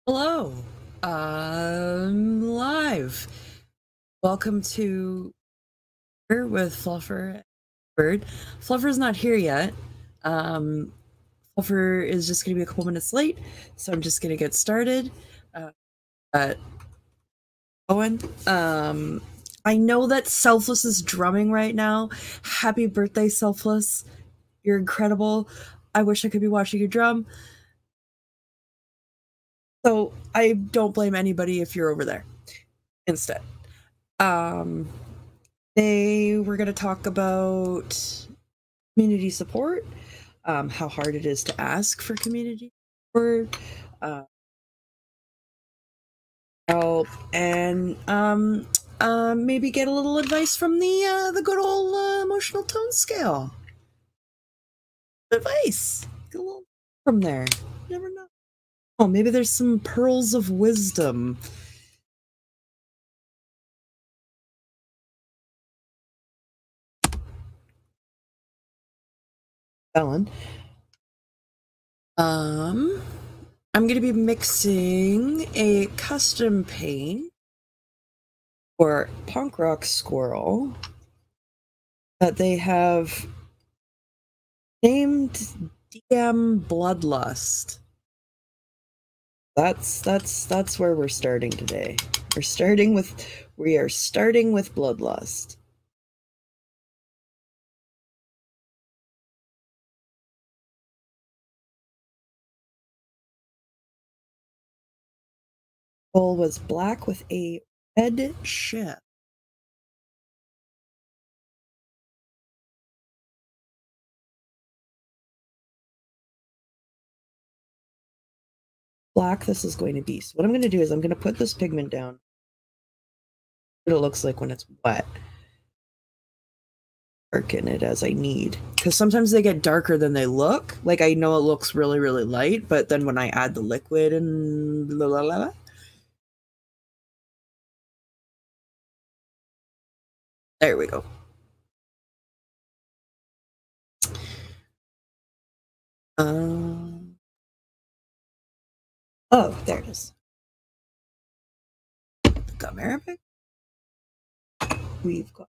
Hello, I'm live. Welcome to here with Fluffer Bird. Fluffer's not here yet. Um, Fluffer is just going to be a couple minutes late, so I'm just going to get started. Uh, Owen, I know that Selfless is drumming right now. Happy birthday, Selfless! You're incredible. I wish I could be watching you drum. So I don't blame anybody if you're over there instead. Um, They were going to talk about community support, how hard it is to ask for community support, uh, help, and maybe get a little advice from the good old emotional tone scale. Advice, get a little from there. You never know. Oh, maybe there's some pearls of wisdom. Ellen. I'm going to be mixing a custom paint for Punk Rock Squirrel that they have named DM Bloodlust. That's where we're starting today. We are starting with Bloodlust. Bowl was black with a red shift. Black this is going to be. So what I'm going to do is I'm going to put this pigment down. What it looks like when it's wet. Darken it as I need. Because sometimes they get darker than they look. Like I know it looks really, really light, but then when I add the liquid and blah, blah, blah, there we go. Oh, there it is. Gum Arabic. We've got.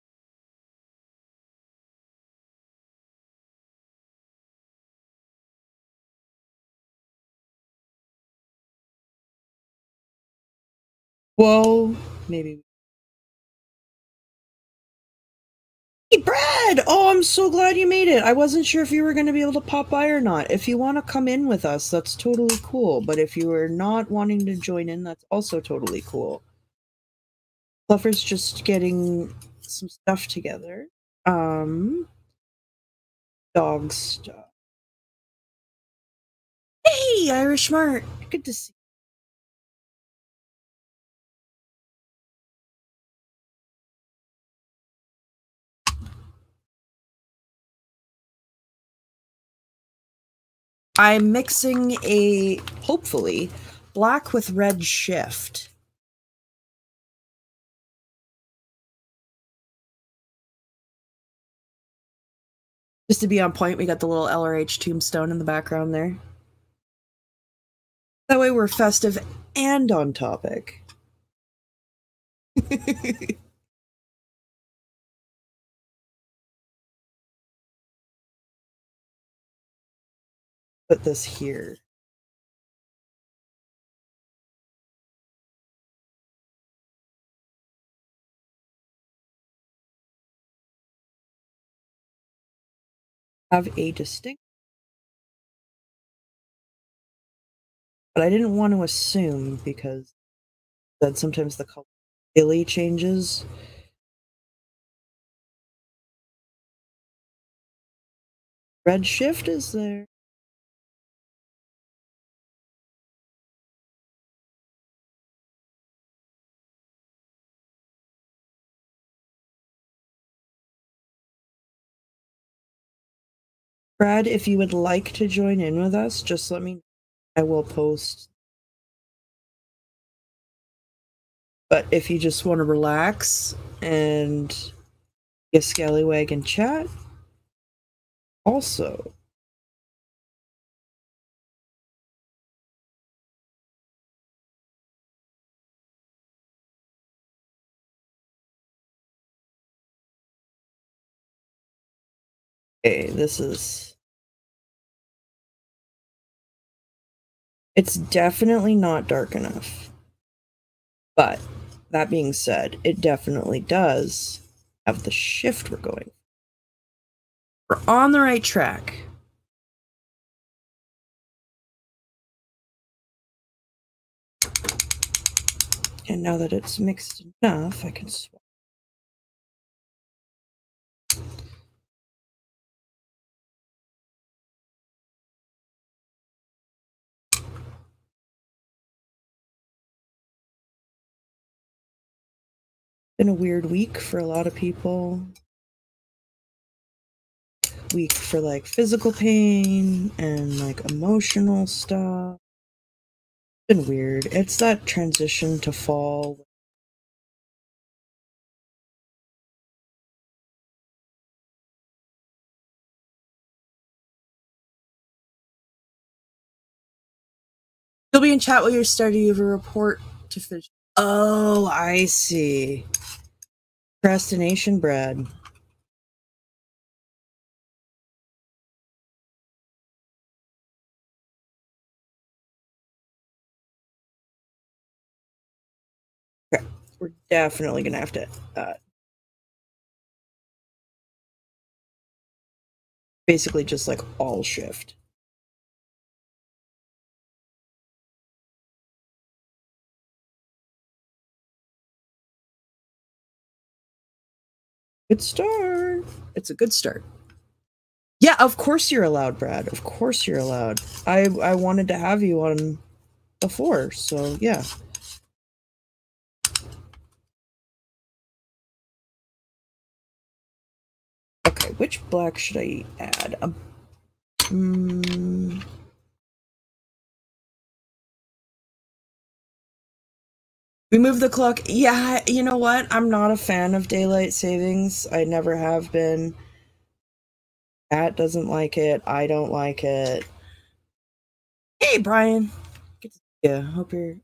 Whoa, maybe. Hey, Brad! Oh, I'm so glad you made it. I wasn't sure if you were going to be able to pop by or not. If you want to come in with us, that's totally cool. But if you are not wanting to join in, that's also totally cool. Fluffer's just getting some stuff together. Dog stuff. Hey, Irish Mart. Good to see you. I'm mixing a, hopefully, black with red shift. Just to be on point, we got the little LRH tombstone in the background there. That way we're festive and on topic. Put this here. Have a distinct. But I didn't want to assume because then sometimes the color really changes. Red shift is there. Brad, if you would like to join in with us, just let me know. I will post. But if you just want to relax and get scallywag and chat, also. Okay, this is... It's definitely not dark enough. But, that being said, it definitely does have the shift we're going. We're on the right track. And now that it's mixed enough, I can swap. Been a weird week for a lot of people. Week for like physical pain and like emotional stuff. Been weird. It's that transition to fall. You'll be in chat while you're starting. You have a report to finish. Oh, I see. Procrastination bread. Okay, we're definitely gonna have to basically just like all shift. Good start. It's a good start. Yeah, of course you're allowed, Brad. Of course you're allowed. I wanted to have you on before, so yeah. Okay, which black should I add? We move the clock. Yeah, you know what? I'm not a fan of daylight savings. I never have been. Kat doesn't like it. I don't like it. Hey, Brian. Good to see you. Hope you're...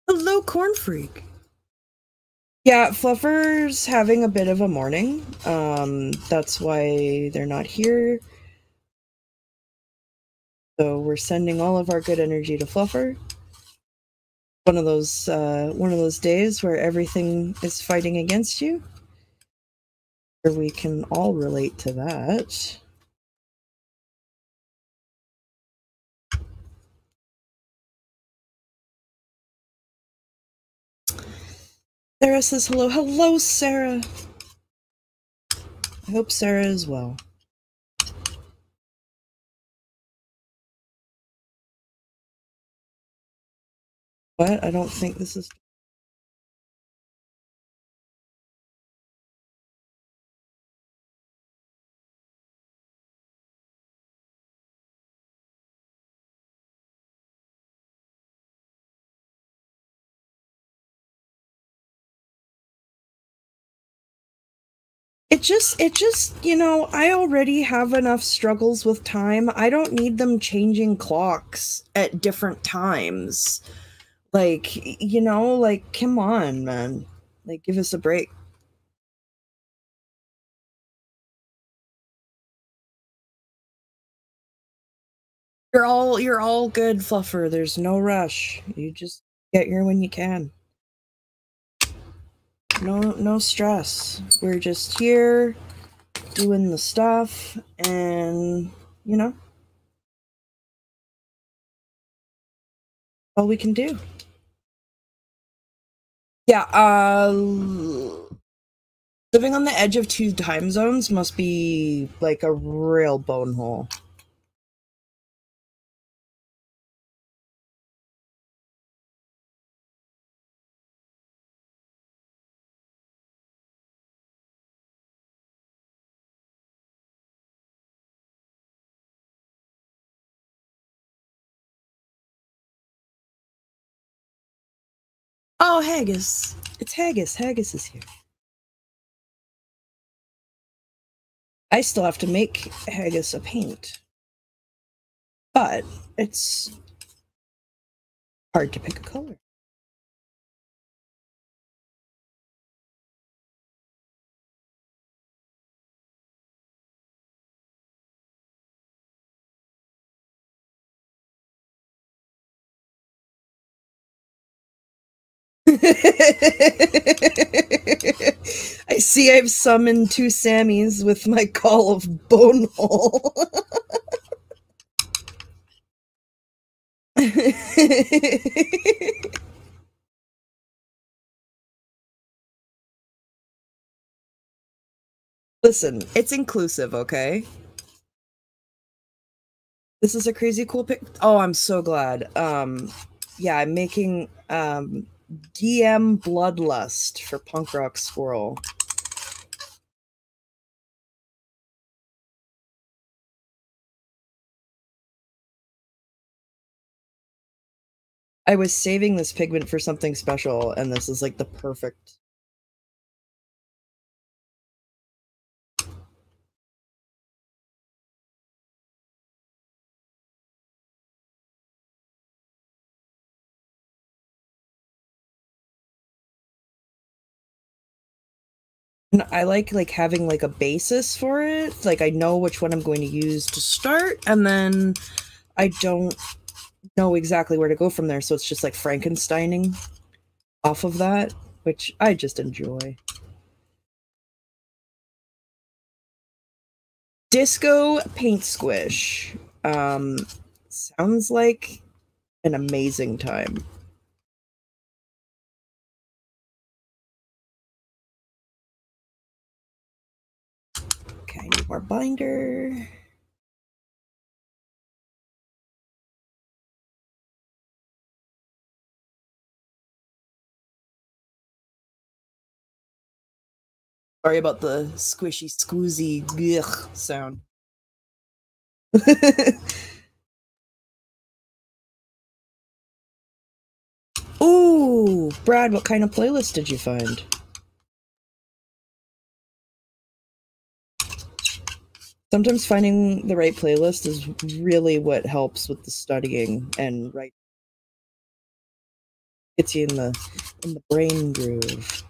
Hello, Corn Freak. Yeah, Fluffer's having a bit of a morning. That's why they're not here. So we're sending all of our good energy to Fluffer. One of those days where everything is fighting against you. Or we can all relate to that. Sarah says hello. Hello, Sarah. I hope Sarah is well. What? I don't think this is... It just, you know, I already have enough struggles with time. I don't need them changing clocks at different times. Like, you know, like, come on, man. Like, give us a break. You're all good, Fluffer. There's no rush. You just get here when you can. No stress. We're just here doing the stuff and, you know, all we can do. Yeah, living on the edge of 2 time zones must be like a real bone hole. Oh, Haggis. It's Haggis. Haggis is here. I still have to make haggis a paint, but it's hard to pick a color. I see I've summoned 2 Sammys with my call of Bonehole. Listen, it's inclusive, okay? This is a crazy cool pic. Oh, I'm so glad. Yeah, I'm making DM Bloodlust for Punk Rock Squirrel. I was saving this pigment for something special, and this is like the perfect. And I like having like a basis for it. Like I know which one I'm going to use to start, and then I don't know exactly where to go from there. So it's just like Frankensteining off of that, which I just enjoy. Disco Paint Squish. Sounds like an amazing time. Okay, I need more binder. Sorry about the squishy, squoozy ugh sound. Ooh, Brad, what kind of playlist did you find? Sometimes finding the right playlist is really what helps with the studying and right gets you in the brain groove.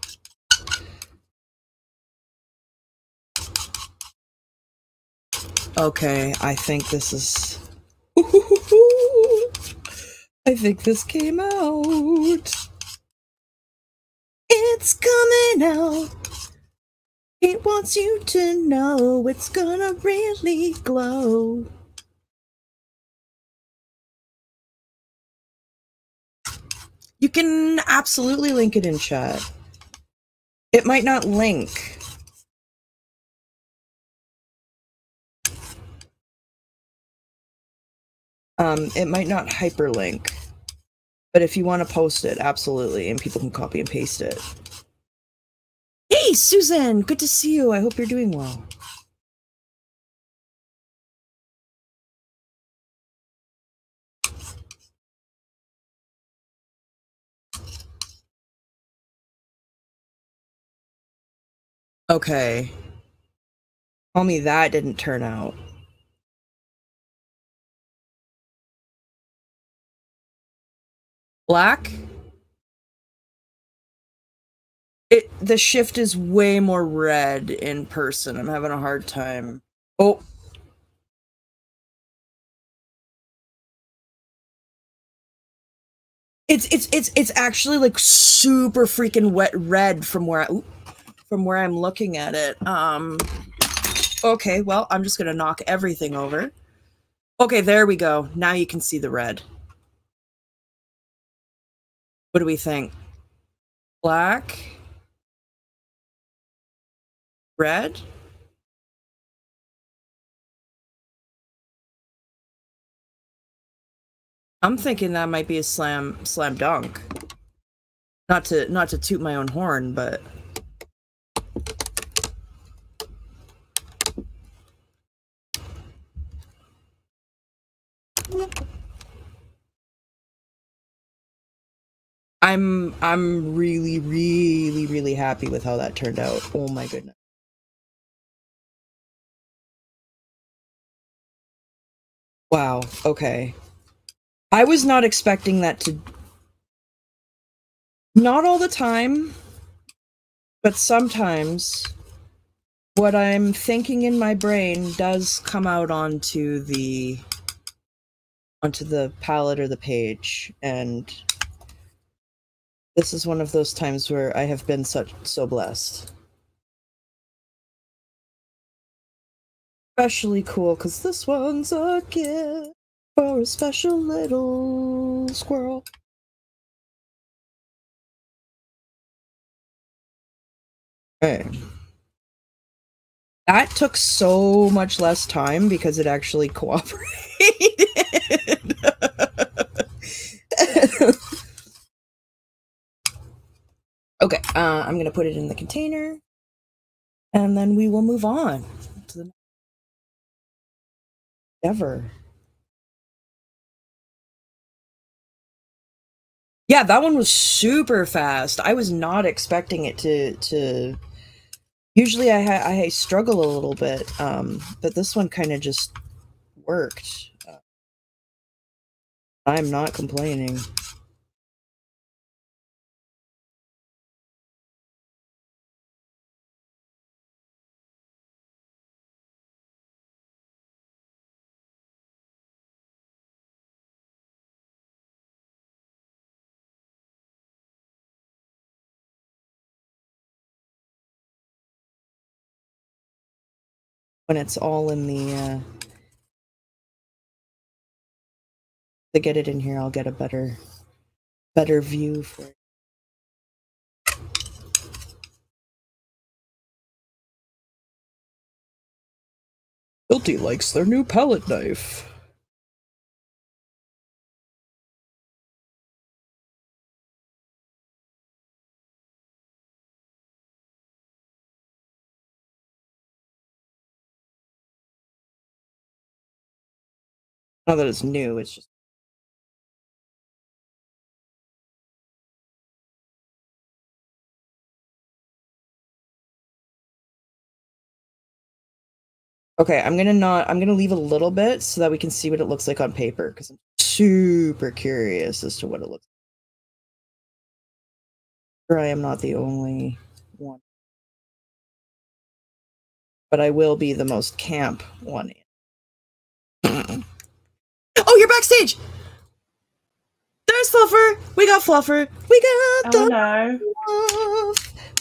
Okay, I think this is I think this came out. It's coming out. It wants you to know it's gonna really glow. You can absolutely link it in chat. It might not link. It might not hyperlink. But if you want to post it, absolutely, and people can copy and paste it. Hey, Susan! Good to see you. I hope you're doing well. Okay. Tell me that didn't turn out. Black? The shift is way more red in person. I'm having a hard time. Oh. It's actually like super freaking wet red from where I'm looking at it. Okay, well, I'm just gonna knock everything over. Okay, there we go. Now you can see the red. What do we think? Black? Red? I'm thinking that might be a slam dunk. Not to toot my own horn, but I'm really happy with how that turned out. Oh my goodness. Wow, okay. I was not expecting that to... Not all the time, but sometimes what I'm thinking in my brain does come out onto the palette or the page, and this is one of those times where I have been so blessed. Especially cool because this one's a gift for a special little squirrel. Okay. That took so much less time because it actually cooperated. Okay, I'm going to put it in the container, and then we will move on to the next ever. Yeah, that one was super fast. I was not expecting it to... Usually I struggle a little bit, but this one kind of just worked. I'm not complaining. When it's all in the... to get it in here, I'll get a better view for it. Tilty likes their new palette knife. Not that it's new, it's just... Okay, I'm gonna leave a little bit so that we can see what it looks like on paper, because I'm super curious as to what it looks like. Sure, I am not the only one. But I will be the most camp one. Oh, you're backstage! There's Fluffer! We got Fluffer! We got the fluff!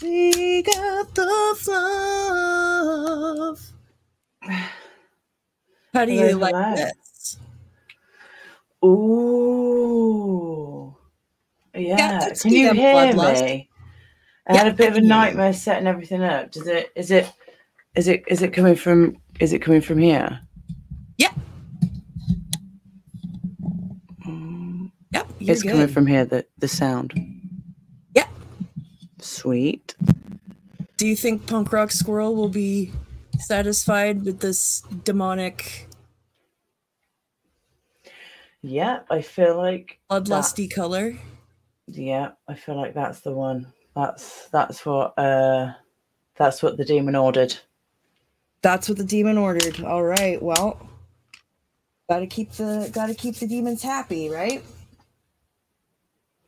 We got the fluff! How do you like this? Ooh. Yeah. Can you hear me? I had a bit of a nightmare setting everything up. Is it coming from here? Yeah. Yep. It's good. Coming from here, the sound. Yeah. Sweet. Do you think Punk Rock Squirrel will be satisfied with this demonic? Yeah, I feel like bloodlusty color. Yeah, I feel like that's the one. That's what the demon ordered. That's what the demon ordered. All right. Well, gotta keep the demons happy, right?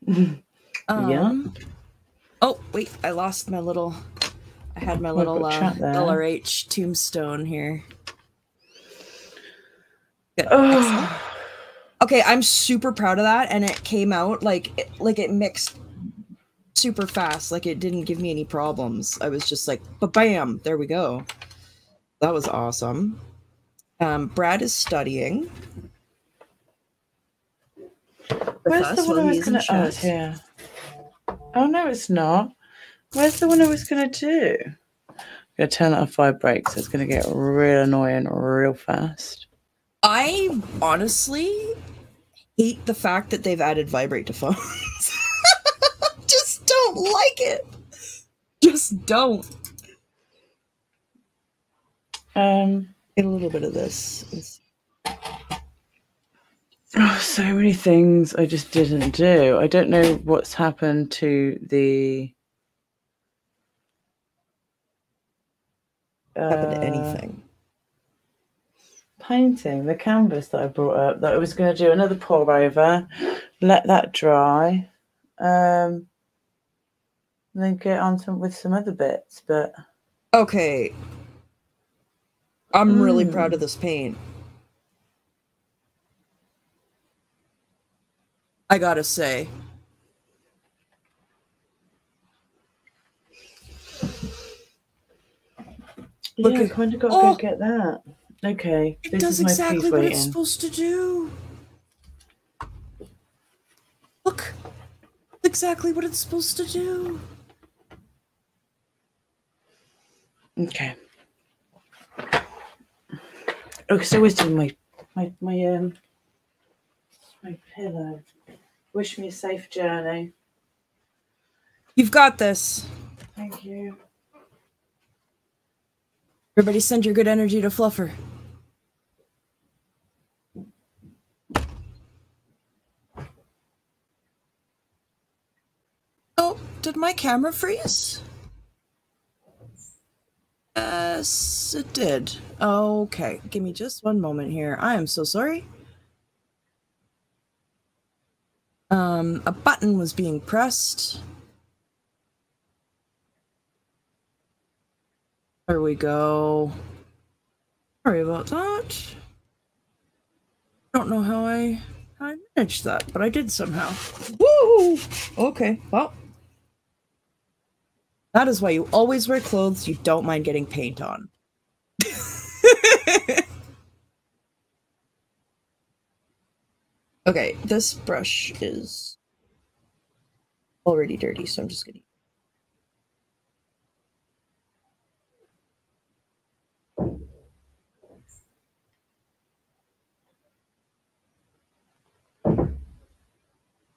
Yeah. Oh wait, I lost my little. I had my little LRH tombstone here. Good. Excellent. Okay, I'm super proud of that, and it came out like it mixed super fast. Like it didn't give me any problems. I was just like, bam, there we go. That was awesome. Brad is studying. Where's the one I was going to ask here? Oh no, it's not. Where's the one I was going to do? I'm going to turn it off vibrate, so it's going to get real annoying real fast. I honestly hate the fact that they've added vibrate to phones. Just don't like it. Just don't. Get a little bit of this. Oh, so many things I just didn't do. I don't know what's happened to the... happened to anything. painting, the canvas that I brought up, that I was going to do another pour over, let that dry, and then get on with some other bits. But okay, I'm really proud of this paint. I gotta say. Look, I kind of got to go get that. Okay, it does exactly what it's supposed to do. Look, exactly what it's supposed to do. Okay. Okay, so where's my pillow? Wish me a safe journey. You've got this. Thank you. Everybody send your good energy to Fluffer. Oh, did my camera freeze? Yes, it did. Okay, give me just one moment here. I am so sorry. A button was being pressed. There we go. Sorry about that. Don't know how I managed that, but I did somehow. Woo! Okay, well. That is why you always wear clothes you don't mind getting paint on. Okay, this brush is already dirty, so I'm just gonna...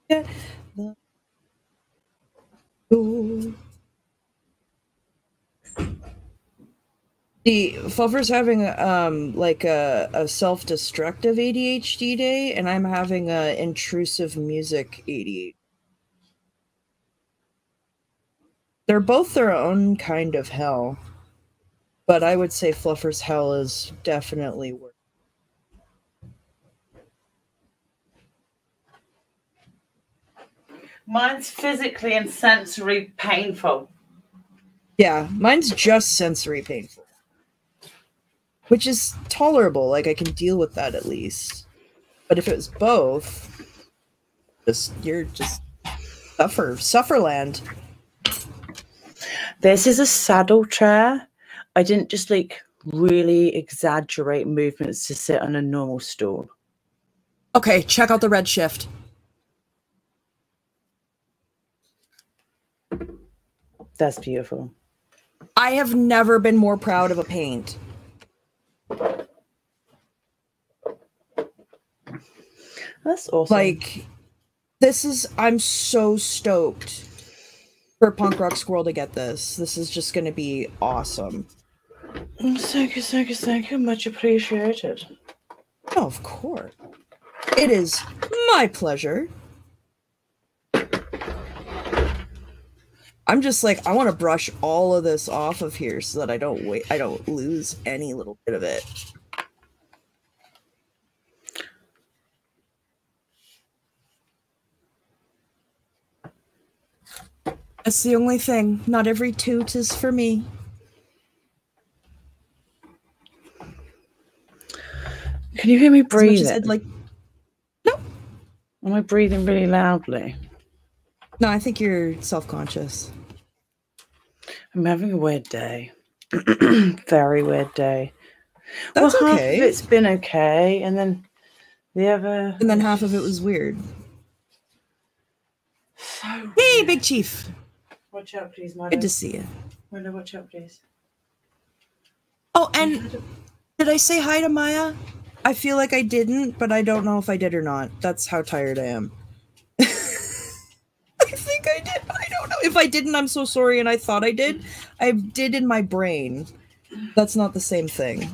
Get the door. The Fluffer's having like a self-destructive ADHD day, and I'm having a intrusive music ADHD. They're both their own kind of hell, but I would say Fluffer's hell is definitely worse. Mine's physically and sensory painful. Yeah, mine's just sensory painful. Which is tolerable, like I can deal with that at least. But if it was both, you're just sufferland. This is a saddle chair. I didn't just like really exaggerate movements to sit on a normal stool. Okay, check out the red shift. That's beautiful. I have never been more proud of a paint. That's awesome. Like, I'm so stoked for Punk Rock Squirrel to get this. This is just going to be awesome. Thank you. Much appreciated. Oh, of course. It is my pleasure. I'm just like, I want to brush all of this off of here so that I don't lose any little bit of it. That's the only thing. Not every toot is for me. Can you hear me breathing? As like, no. Am I breathing really loudly? No, I think you're self-conscious. I'm having a weird day. Very weird day. That's well, okay. Half of it's been okay, and then the other... And then half of it was weird. So weird. Hey, Big Chief. Watch out, please, Milo. Good to see you. Milo, watch out, please. Oh, and did I say hi to Maya? I feel like I didn't, but I don't know if I did or not. That's how tired I am. I think I did, but I don't know. If I didn't, I'm so sorry, and I thought I did. I did in my brain. That's not the same thing.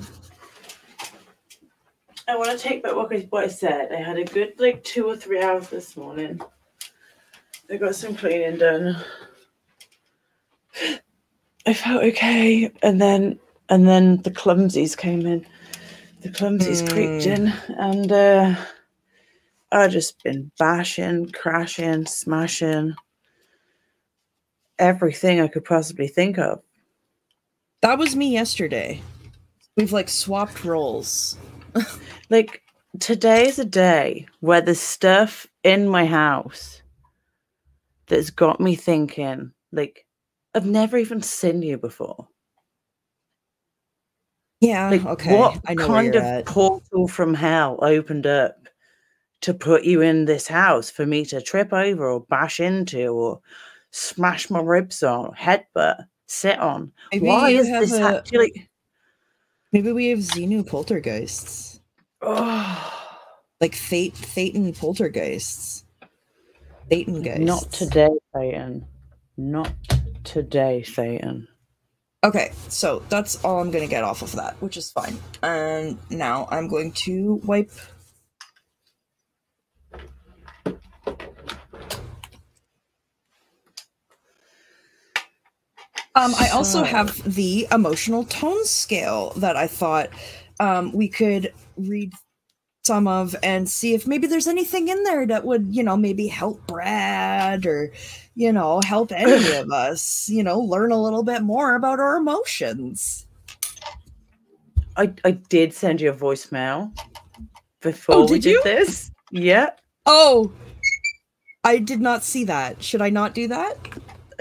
I want to take back what I said. I had a good, 2 or 3 hours this morning. I got some cleaning done. I felt okay, and then the clumsies came in. The clumsy's creeped in, and I've just been bashing, crashing, smashing everything I could possibly think of. That was me yesterday. We've like swapped roles. Like, today's a day where there's stuff in my house that's got me thinking, like, I've never even seen you before. Yeah, like, okay. What I know kind where of you're at. portal from hell opened up to put you in this house for me to trip over or bash into or smash my ribs on, headbutt, sit on? Maybe Why you is have this actually? Maybe we have Xenu poltergeists. Oh, like Thetan poltergeists. Thetan geists. Not today, Satan. Not today, Satan. Okay, so that's all I'm going to get off of that, which is fine. And now I'm going to wipe. I also have the emotional tone scale that I thought we could read some of and see if maybe there's anything in there that would, maybe help Brad or, help any of us, learn a little bit more about our emotions. I did send you a voicemail before we did this. Yeah. Oh, I did not see that. Should I not do that?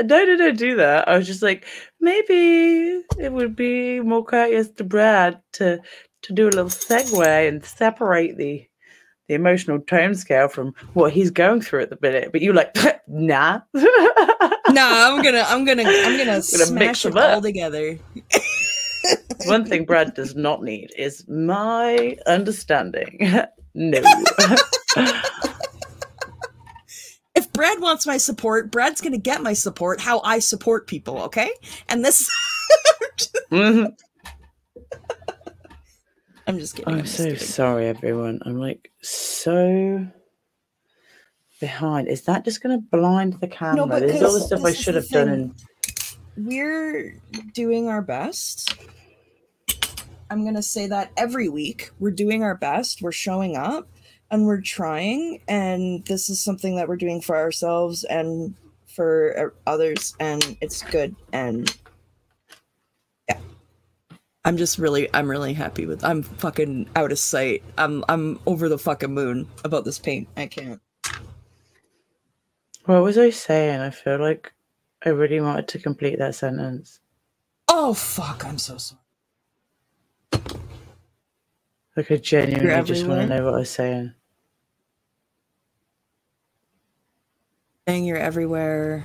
No, do that. I was just like, maybe it would be more courteous to Brad to do a little segue and separate the emotional tone scale from what he's going through at the minute. But you're like, nah. I'm gonna smash it all together. One thing Brad does not need is my understanding. No. If Brad wants my support, Brad's gonna get my support how I support people, okay? And this Mm-hmm. I'm just kidding. I'm so sorry, everyone. I'm like so behind. Is that just going to blind the camera? No, but there's all the stuff I should have done. We're doing our best. I'm going to say that every week. We're doing our best. We're showing up and we're trying. And this is something that we're doing for ourselves and for others. And it's good. And yeah. I'm really happy with. I'm fucking out of sight. I'm over the fucking moon about this paint. I can't. What was I saying? I feel like I really wanted to complete that sentence. Oh fuck! I'm so sorry. Like I genuinely just want to know what I was saying. Saying you're everywhere.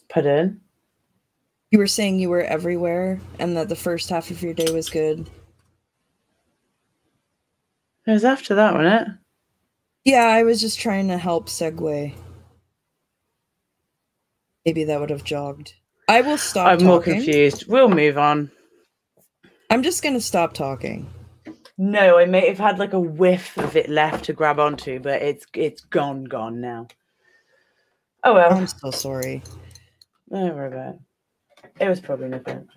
Pardon? You were saying you were everywhere and that the first half of your day was good. It was after that, wasn't it? Yeah, I was just trying to help segue. Maybe that would have jogged. I will stop talking. I'm more confused. We'll move on. I'm just going to stop talking. No, I may have had like a whiff of it left to grab onto, but it's gone now. Oh well. I'm so sorry. Don't worry about it. It was probably nothing.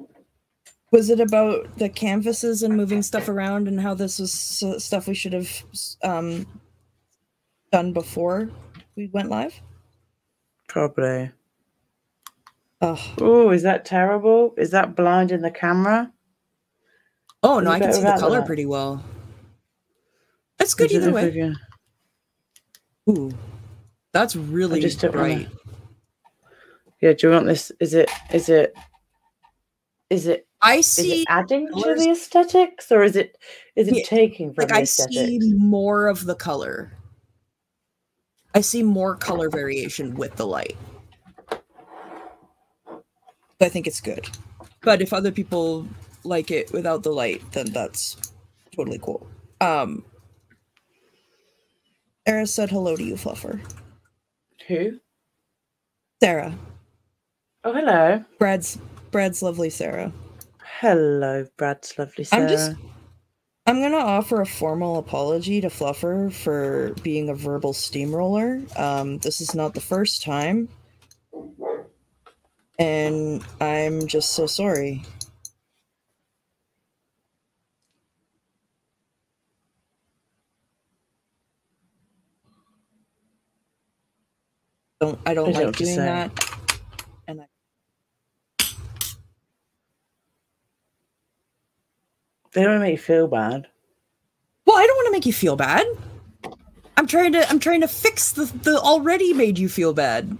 Was it about the canvases and moving stuff around and how this was stuff we should have done before we went live? Probably. Oh, is that terrible? Is that blinding the camera? Oh, no, I can see the color pretty well. That's good either way. Ooh, that's really bright. Yeah, do you want this? Is it I see. Is it adding to the aesthetics, or is it taking from the aesthetics? I see more of the color. I see more color variation with the light. I think it's good. But if other people like it without the light, then that's totally cool. Sarah said hello to you, Fluffer. Who? Sarah. Oh, hello. Brad's lovely Sarah. Hello, Brad's lovely Sarah. I'm gonna offer a formal apology to Fluffer for being a verbal steamroller. This is not the first time. And I'm just so sorry. I don't like doing that. And they don't make you feel bad. Well, I don't want to make you feel bad. I'm trying to fix the already made you feel bad.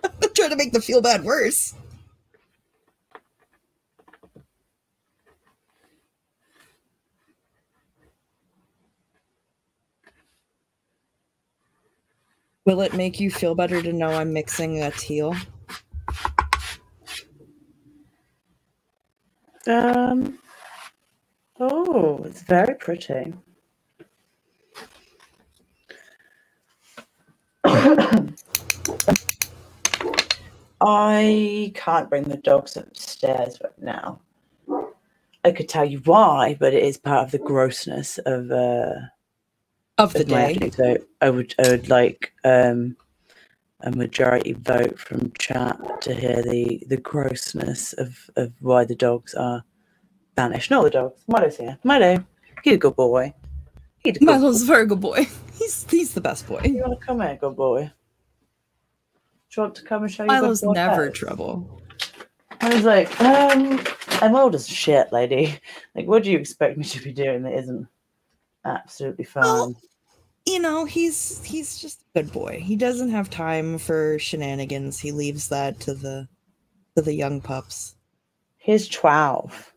I'm trying to make the feel bad worse. Will it make you feel better to know I'm mixing a teal? Oh, it's very pretty. I can't bring the dogs upstairs right now. I could tell you why, but it is part of the grossness of the day. So I would like a majority vote from chat to hear the grossness of why the dogs are banished. Not the dogs. Milo's here. Milo, he's a good boy. Milo's a very good boy. He's the best boy. You want to come here, good boy? Do you want to come and show you? Milo's never trouble. I was like, I'm old as shit, lady. Like, what do you expect me to be doing that isn't absolutely fine? Well, you know, he's just a good boy. He doesn't have time for shenanigans. He leaves that to the young pups. He's 12.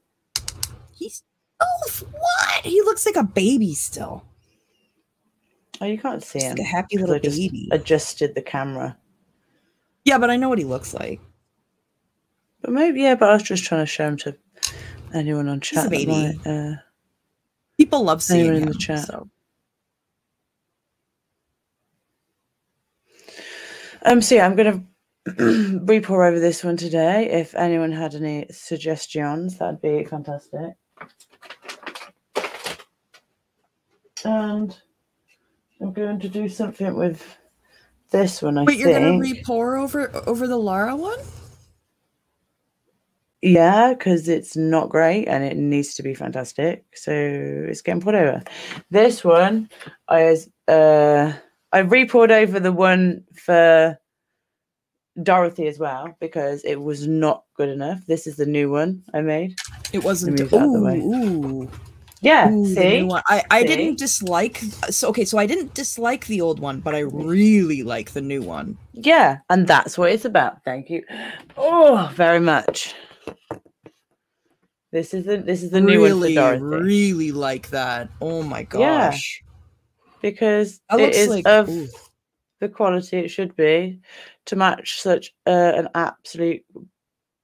He's 12? What? He looks like a baby still. Oh, you can't see him. Like a happy little baby. Adjusted the camera. Yeah, but I know what he looks like. But maybe, yeah, but I was just trying to show him to anyone on chat. He's a baby. People love seeing him in the chat. So yeah, I'm going to re-pour over this one today. If anyone had any suggestions, that'd be fantastic. And I'm going to do something with this one, I think. Wait, you're going to re-pour over the Lara one? Yeah, because it's not great and it needs to be fantastic. So it's getting poured over. This one, I re-poured over the one for Dorothy as well because it was not good enough. This is the new one I made. It wasn't. Ooh. Yeah, see? The new one. I didn't dislike. So I didn't dislike the old one, but I really like the new one. Yeah, and that's what it's about. Thank you. Oh, very much. This is the new one for Dorothy. Really like that. Oh my gosh. Yeah, because it is like, of the quality it should be to match such an absolute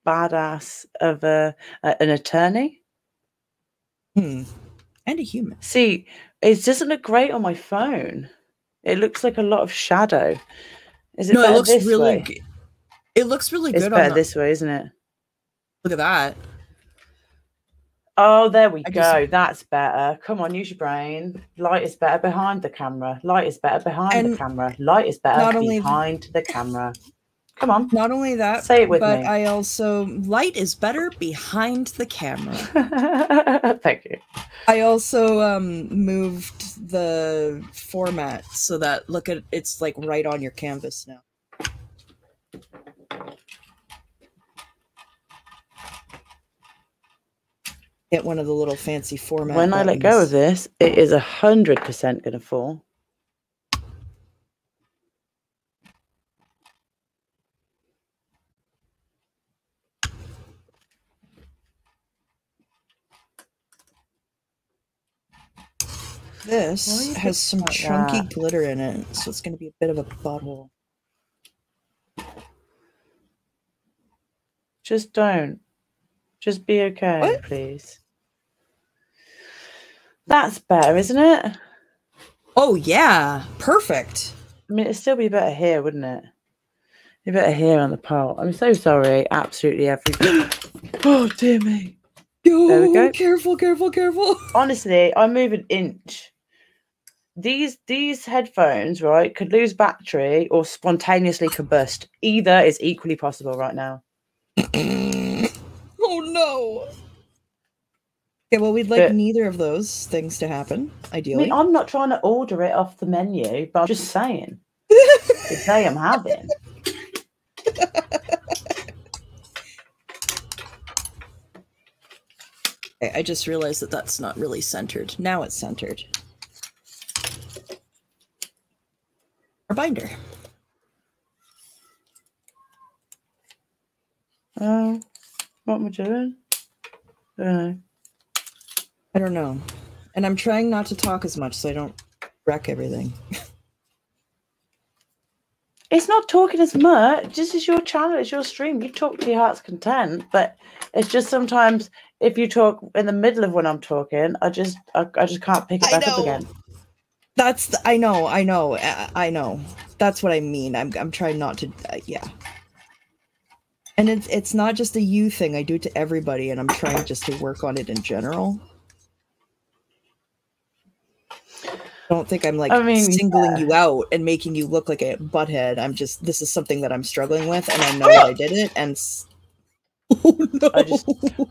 badass of an attorney. And a human. See, it doesn't look great on my phone. It looks like a lot of shadow. Is it? No, it looks really good. It looks really good. It's better this way, isn't it? Look at that. Oh, there we go. That's better. Come on, use your brain. Light is better behind the camera. Light is better behind the camera. Light is better behind the camera. Come on. Not only that, say it with me. But I also light is better behind the camera. Thank you. I also moved the format so that it's like right on your canvas now. Get one of the little fancy format When buttons. I let go of this, it is 100% going to fall. This has some chunky glitter in it, so it's going to be a bit of a butthole. Just don't. Just be okay, please. That's better, isn't it? Oh, yeah. Perfect. I mean, it'd still be better here, wouldn't it? Be better here on the pole. I'm so sorry. Absolutely everything. Oh, dear me. Yo, there we go. Careful, careful, careful. Honestly, I move an inch. These headphones, right, could lose battery or spontaneously combust. Either is equally possible right now. Oh, no. Okay, well, we'd like neither of those things to happen, ideally. I mean, I'm not trying to order it off the menu, but I'm just saying. the day I'm having. I just realized that that's not really centered. Now it's centered. Our binder. Oh, what am I doing? I don't know. I don't know. And I'm trying not to talk as much so I don't wreck everything. It's not talking as much. This is your channel. It's your stream. You talk to your heart's content. But it's just sometimes if you talk in the middle of when I'm talking, I just can't pick it back up again. I know. That's what I mean. I'm trying not to. Yeah. And it's not just a you thing. I do it to everybody, and I'm trying just to work on it in general. I don't think I'm like singling you out and making you look like a butthead. I'm just, this is something that I'm struggling with, and I know that I did it. And oh, no.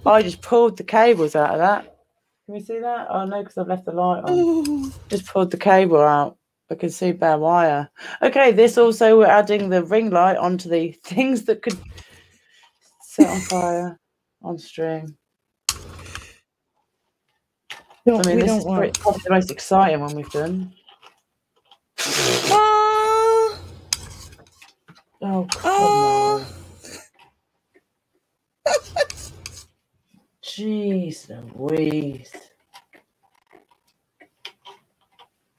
I just pulled the cables out of that. Can we see that? Oh no, because I've left the light on. Just pulled the cable out. I can see bare wire. Okay, this also, we're adding the ring light onto the things that could set on fire on stream. I mean, this is probably the most exciting one we've done. Oh, God, no. Jeez Louise.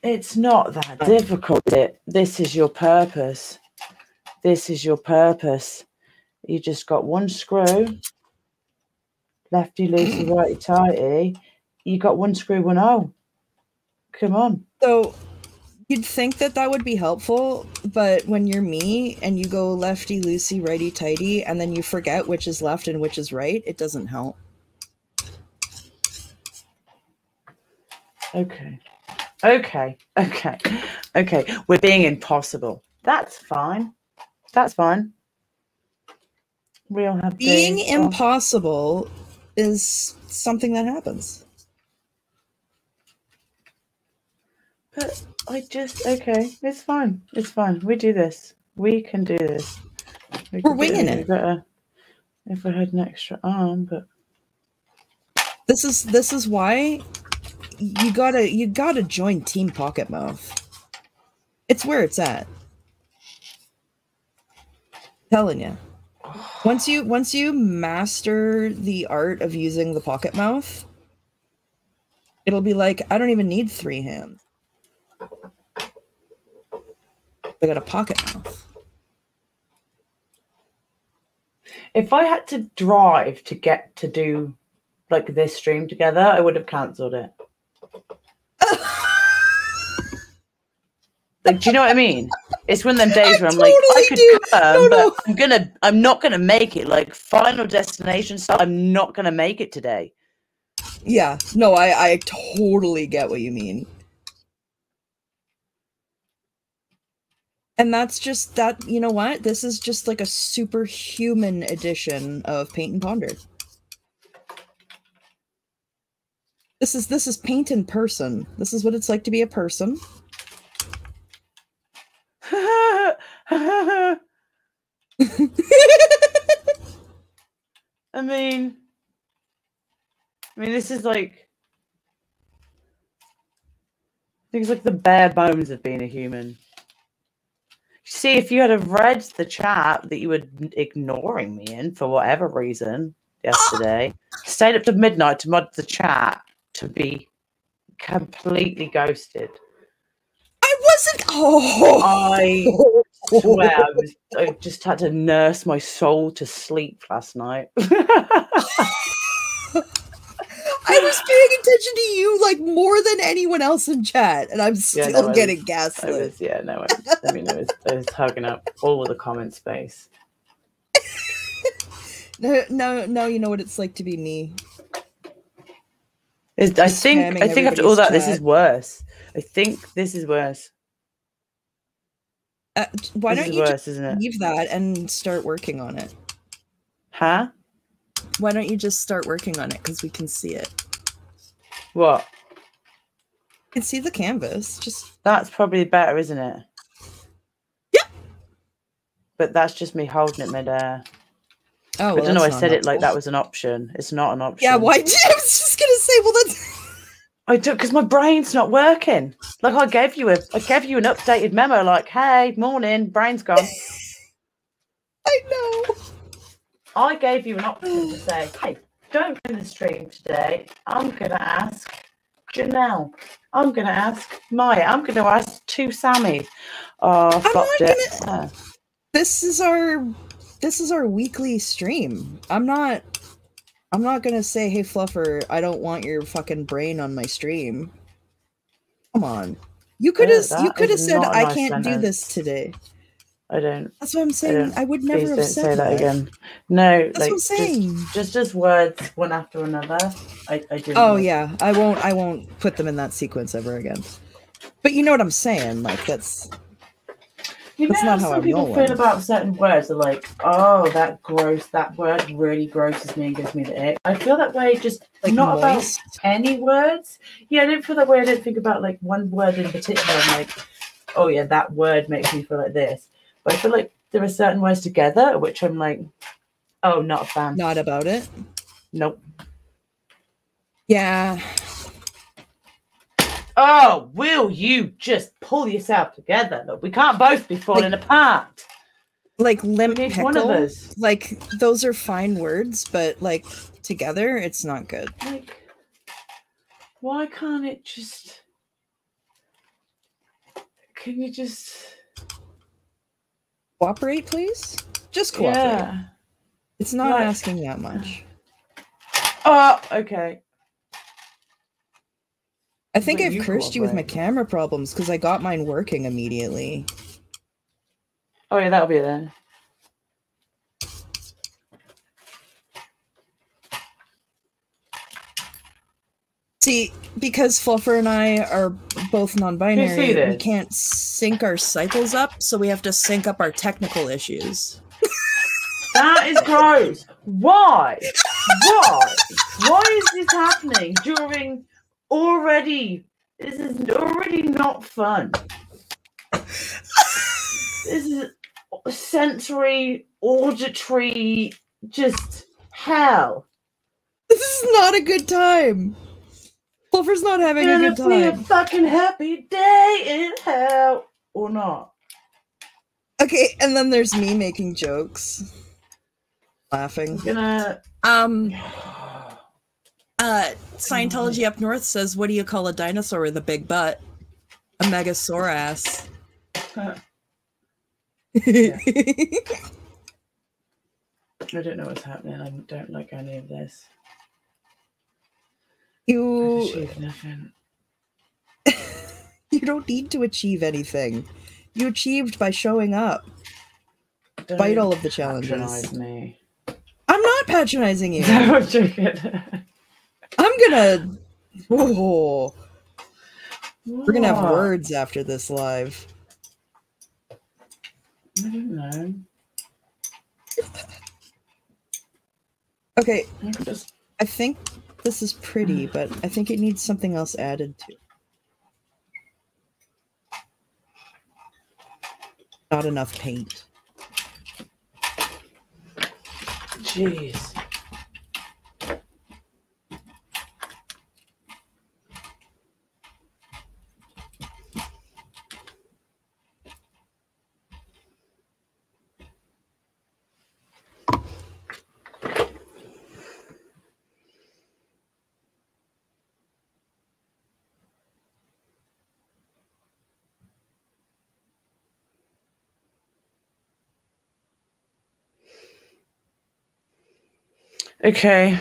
It's not that difficult, is it? This is your purpose. This is your purpose. You just got one screw. Lefty, loosey, righty, tighty. You got one screw, one hole. Come on. So you'd think that that would be helpful, but when you're me and you go lefty, loosey, righty, tighty, and then you forget which is left and which is right, it doesn't help. Okay. We're being impossible. That's fine. That's fine. We all have being impossible is something that happens. But it's fine. It's fine. We do this. We can do this. We're winging it. If we had an extra arm, but this is why you gotta join Team Pocket Mouth. It's where it's at. I'm telling you. Once you master the art of using the pocket mouth, it'll be like, I don't even need 3 hands. I got a pocket mouth. If I had to drive to get to do like this stream together, I would have cancelled it. Like, do you know what I mean? It's one of them days where I'm like, I could come, but I'm not gonna make it. Like Final Destination style, I'm not gonna make it today. Yeah, no, I totally get what you mean. And that's just that, you know what? This is just like a superhuman edition of Paint and Ponder. This is paint in person. This is what it's like to be a person. I mean, this is like, I think it's like the bare bones of being a human. See, if you had have read the chat that you were ignoring me in for whatever reason yesterday, stayed up to midnight to mod the chat to be completely ghosted. I wasn't. Oh, I swear, I just had to nurse my soul to sleep last night. I was paying attention to you like more than anyone else in chat, and I'm still getting gaslit. I was hugging up all of the comment space. No, you know what it's like to be me. I think after all that, chat. This is worse. I think this is worse. Why don't you just leave that and start working on it? Huh? Why don't you just start working on it? Because we can see it. What? You can see the canvas. Just that's probably better, isn't it? Yeah. but that's just me holding it midair. Oh, well, I don't know. I said it like that was an option. It's not an option. Yeah, why? I was just gonna say, well, that's. I do, because my brain's not working. Like I gave you an updated memo. Like, hey, morning, brain's gone. I know. I gave you an option to say, hey, don't do the stream today. I'm gonna ask Janelle. I'm gonna ask Maya. I'm gonna ask 2 Sammys. Oh, flopped it. This is our weekly stream. I'm not gonna say, hey Fluffer, I don't want your fucking brain on my stream. Come on. You could have said I can't do this today. I don't. That's what I'm saying. I would never have said say that again. No, that's what I'm saying. Just as words one after another. I didn't. Oh yeah, I won't put them in that sequence ever again. But you know what I'm saying? Like that's. That's not how some people feel about certain words. They're like, oh, that word really grosses me and gives me the ick. I feel that way just like not moist. About any words. Yeah, I don't feel that way. I don't think about like one word in particular. I'm like, oh yeah, that word makes me feel like this. But I feel like there are certain words together which I'm like, oh, not a fan. Not about it? Nope. Yeah. Oh, will you just pull yourself together? Look, we can't both be falling apart. Like limp pickle. One of us. Like those are fine words, but like together, it's not good. Like, why can't it just? Can you just cooperate, please? Just cooperate. Yeah. It's not asking that much. Oh, okay. I think I've cursed you with my camera problems because I got mine working immediately. Oh yeah, that'll be there. See, because Fluffer and I are both non-binary, we can't sync our cycles up, so we have to sync up our technical issues. That is gross. Why? Why? Why is this happening during this is already not fun. This is sensory, auditory, just hell. This is not a good time. Fluffer's not having a good time. Be a fucking happy day in hell, or not. Okay, and then there's me making jokes. Laughing. Scientology up north says, what do you call a dinosaur with a big butt? A megasaurus. Yeah. I don't know what's happening. I don't like any of this. You achieve nothing. You don't need to achieve anything. You achieved by showing up. Despite all of the challenges. Patronize me. I'm not patronizing you. I'm joking. I'm gonna. Oh. We're gonna have words after this live. I don't know. Okay. I think this is pretty, but I think it needs something else added to it. Not enough paint. Jeez. Okay.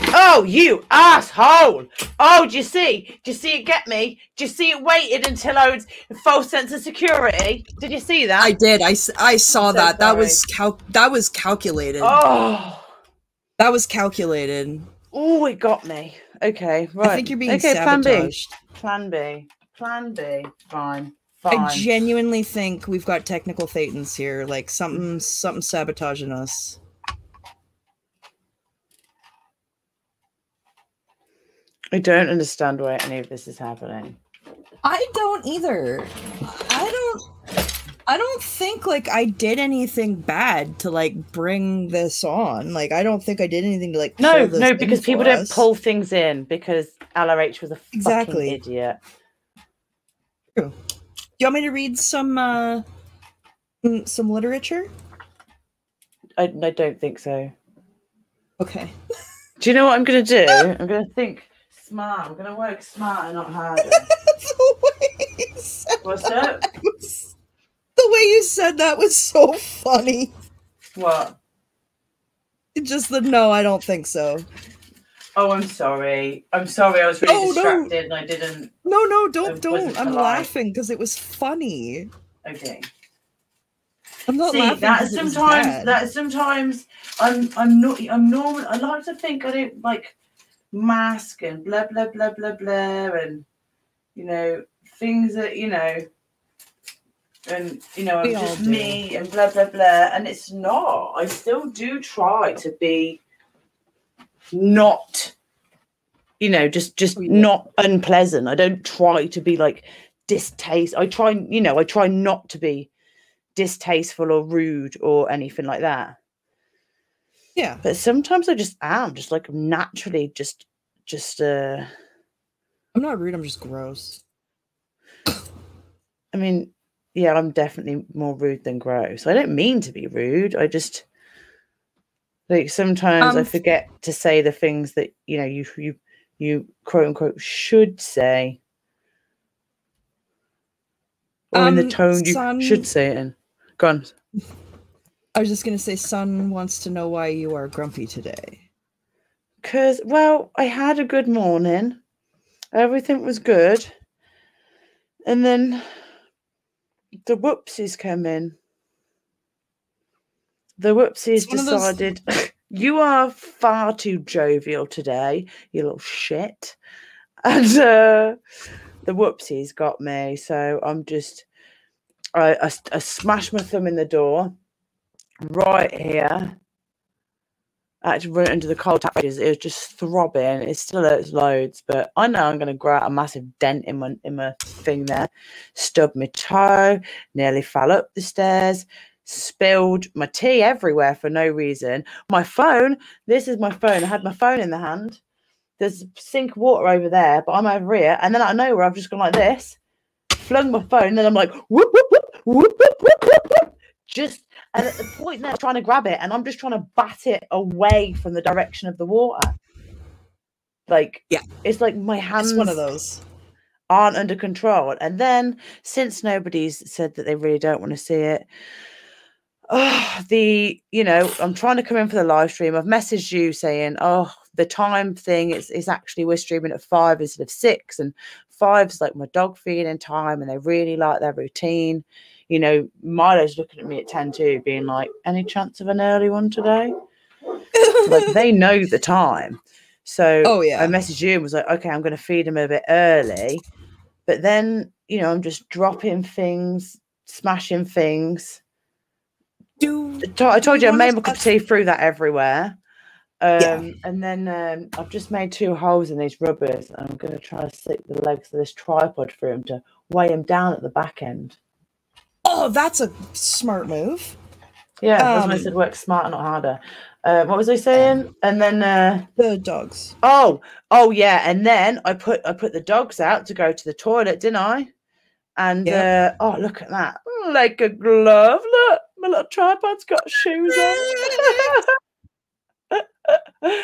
Oh, you asshole! Oh, do you see? Do you see it get me? Do you see it waited until I was in false sense of security? Did you see that? I did. I saw that. That was calculated. Oh. That was calculated. Oh, it got me. Okay, right. I think you're being sabotaged. Plan B. Fine. I genuinely think we've got technical thetans here. Like something sabotaging us. I don't understand why any of this is happening. I don't either. I don't think like I did anything bad to like bring this on. Like I don't think I did anything to like No, pull this because people don't pull things in because LRH was a fucking idiot. True. Do you want me to read some literature? I don't think so. Okay. Do you know what I'm going to do? I'm going to think smart. I'm going to work smarter, not harder. What's that? The way you said that was so funny. What? Just the no, I don't think so. Oh, I'm sorry. I was really distracted and I didn't. No, don't. I'm laughing because it was funny. Okay. I'm not laughing. That sometimes I'm normal. I like to think I don't like mask and blah blah blah blah blah and things that and I'm just me and blah blah blah, and it's not. I still do try to be not just not unpleasant. I don't try to be like distasteful. I try not to be distasteful or rude or anything like that. Yeah, but sometimes I just am just like naturally just I'm not rude, I'm just gross. I mean, yeah, I'm definitely more rude than gross. I don't mean to be rude. I just like sometimes I forget to say the things that you quote unquote should say, or in the tone you should say it in. Go on. I was just gonna say, Son wants to know why you are grumpy today. Because, well, I had a good morning. Everything was good. And then the whoopsies came in. The whoopsies decided, you are far too jovial today, you little shit. And the whoopsies got me. So I'm just, I smashed my thumb in the door right here. I had to run it under the cold tap. It was just throbbing. It still hurts loads, but I know I'm going to grow out a massive dent in my thing there. Stubbed my toe, nearly fell up the stairs, spilled my tea everywhere for no reason. My phone, this is my phone. I had my phone in the hand. There's a sink of water over there, but I'm over here. And then out of nowhere, I've just gone like this, flung my phone, and then I'm like, whoop, whoop, whoop, whoop, whoop, whoop, whoop, whoop. And at the point there, I'm trying to grab it, and I'm just trying to bat it away from the direction of the water. Like, yeah, it's like my hands. It's one of those. Aren't under control. And then, since nobody's said that they really don't want to see it, I'm trying to come in for the live stream. I've messaged you saying, the time thing is actually we're streaming at 5 instead of 6, and 5's like my dog feeding time, and they really like their routine. Milo's looking at me at 10 too, being like, any chance of an early one today? Like, they know the time. So I messaged you and was like, okay, I'm going to feed him a bit early. But then, I'm just dropping things, smashing things. I told you I made my cup of tea, threw that everywhere. And then I've just made 2 holes in these rubbers. And I'm going to try to stick the legs of this tripod through them to weigh them down at the back end. Oh, that's a smart move. Yeah, that's why I said work smarter, not harder. What was I saying? And then the dogs. Oh yeah, and then I put the dogs out to go to the toilet, didn't I? And look at that, like a glove. Look, my little tripod's got shoes on.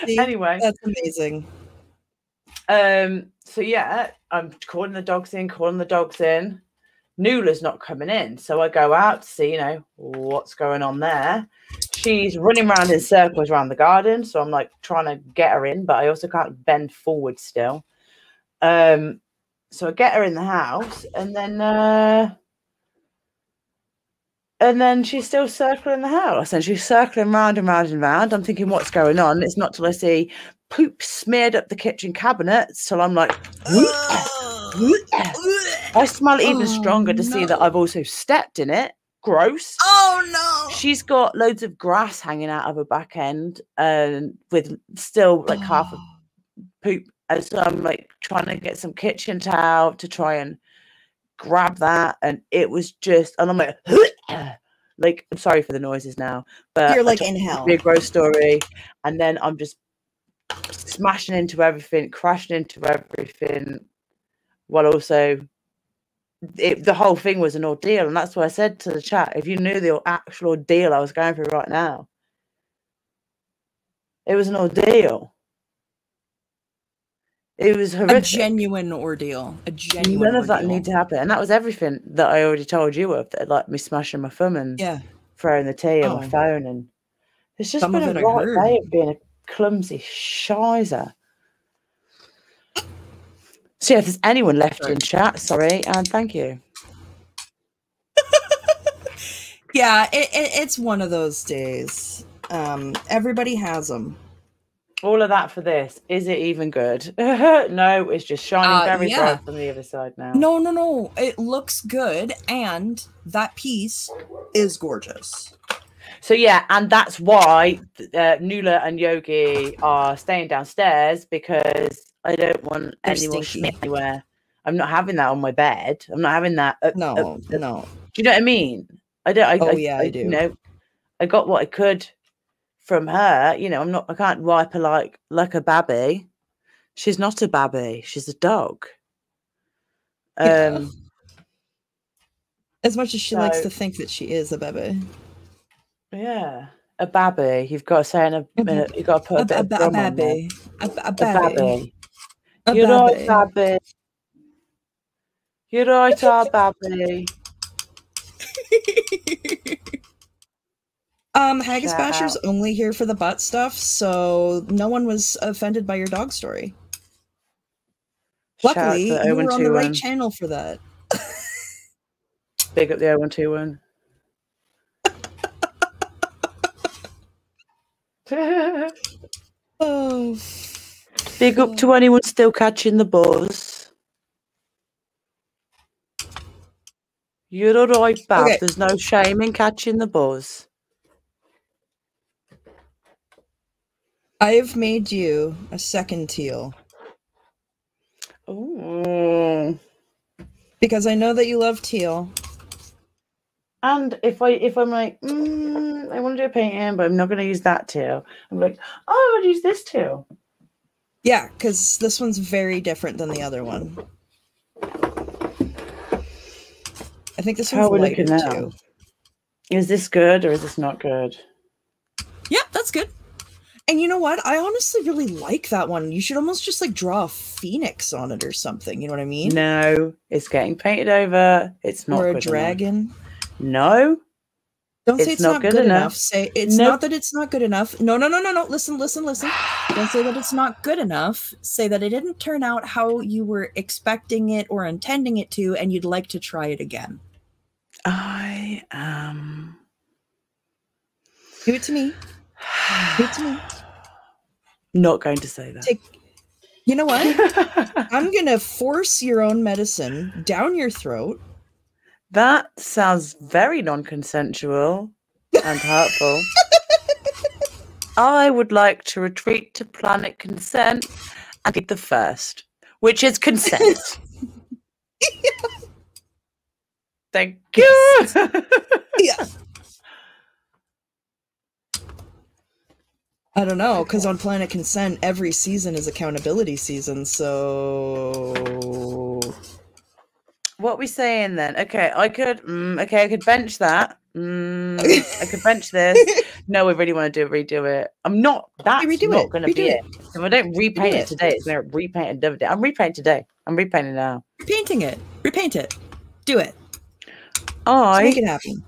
Anyway, that's amazing. So yeah, I'm calling the dogs in. Nula's not coming in, so I go out to see, what's going on there. She's running around in circles around the garden, so I'm like trying to get her in, but I also can't bend forward still. So I get her in the house, and then she's still circling the house, and she's circling round and round and round. I'm thinking, what's going on? It's not till I see poop smeared up the kitchen cabinets till I'm like, I smell it even stronger to see that I've also stepped in it. Gross. Oh no. She's got loads of grass hanging out of her back end, with still like half of poop. And so I'm like trying to get some kitchen towel to try and grab that, and it was just, and I'm like, like, I'm sorry for the noises now, but you're like in hell. Be a gross story, and then I'm just smashing into everything, crashing into everything, while also the whole thing was an ordeal. And that's what I said to the chat. If you knew the actual ordeal I was going through right now, it was an ordeal. It was horrific. A genuine ordeal. A genuine None of that need to happen. And that was everything that I already told you of, that, like me smashing my thumb and throwing the tea and my phone. And it's just been a right day of being a clumsy shizer. So yeah, if there's anyone left in chat, sorry, and thank you. Yeah, it's one of those days. Everybody has them. All of that for this. Is it even good? No, it's just shining very bright from the other side now. No. It looks good, and that piece is gorgeous. So yeah, and that's why Nula and Yogi are staying downstairs, because I don't want any more shit anywhere. I'm not having that on my bed. I'm not having that. No. Do you know what I mean? I don't. I do. You know, I got what I could from her. You know, I can't wipe her like a babby. She's not a babby. She's a dog. As much as she likes to think that she is a babby. Yeah, a babby. You've got to say in a minute. You've got to put a bit of drum on there. A babby. You're right, babby. You're right, our babby. Haggis Basher's only here for the butt stuff, so no one was offended by your dog story. Luckily, you were on the right channel for that. Big up the 0121. Oh. Big up to anyone still catching the buzz. You're all right, Bab. Okay. There's no shame in catching the buzz. I have made you a second teal. Ooh. Because I know that you love teal. And if I'm like, I want to do a painting, but I'm not going to use that teal. I'm like, oh, I'll use this teal. Yeah, because this one's very different than the other one. I think this one's lighter too. Is this good or is this not good? Yeah, that's good. And you know what? I honestly really like that one. You should almost just like draw a phoenix on it or something. You know what I mean? No, it's getting painted over. It's not. Or a dragon. Enough. No. Don't say it's not good enough. Say it's not that it's not good enough. No. Listen. Don't say that it's not good enough. Say that it didn't turn out how you were expecting it or intending it to, and you'd like to try it again. I am. Give it to me. Give it to me. Not going to say that. You know what? I'm going to force your own medicine down your throat. That sounds very non-consensual and hurtful. I would like to retreat to planet consent and get the first, which is consent. Yeah. Thank you. Yeah. I don't know, because on Planet Consent, every season is accountability season, so... What are we saying then? Okay, I could bench that. I could bench this. No, we really want to redo it. I'm not. That's not going to be it. If I don't repaint it today, it's going to repaint another day. I'm repainting today. I'm repainting now. Repainting it. Repaint it. Do it. Let's make it happen.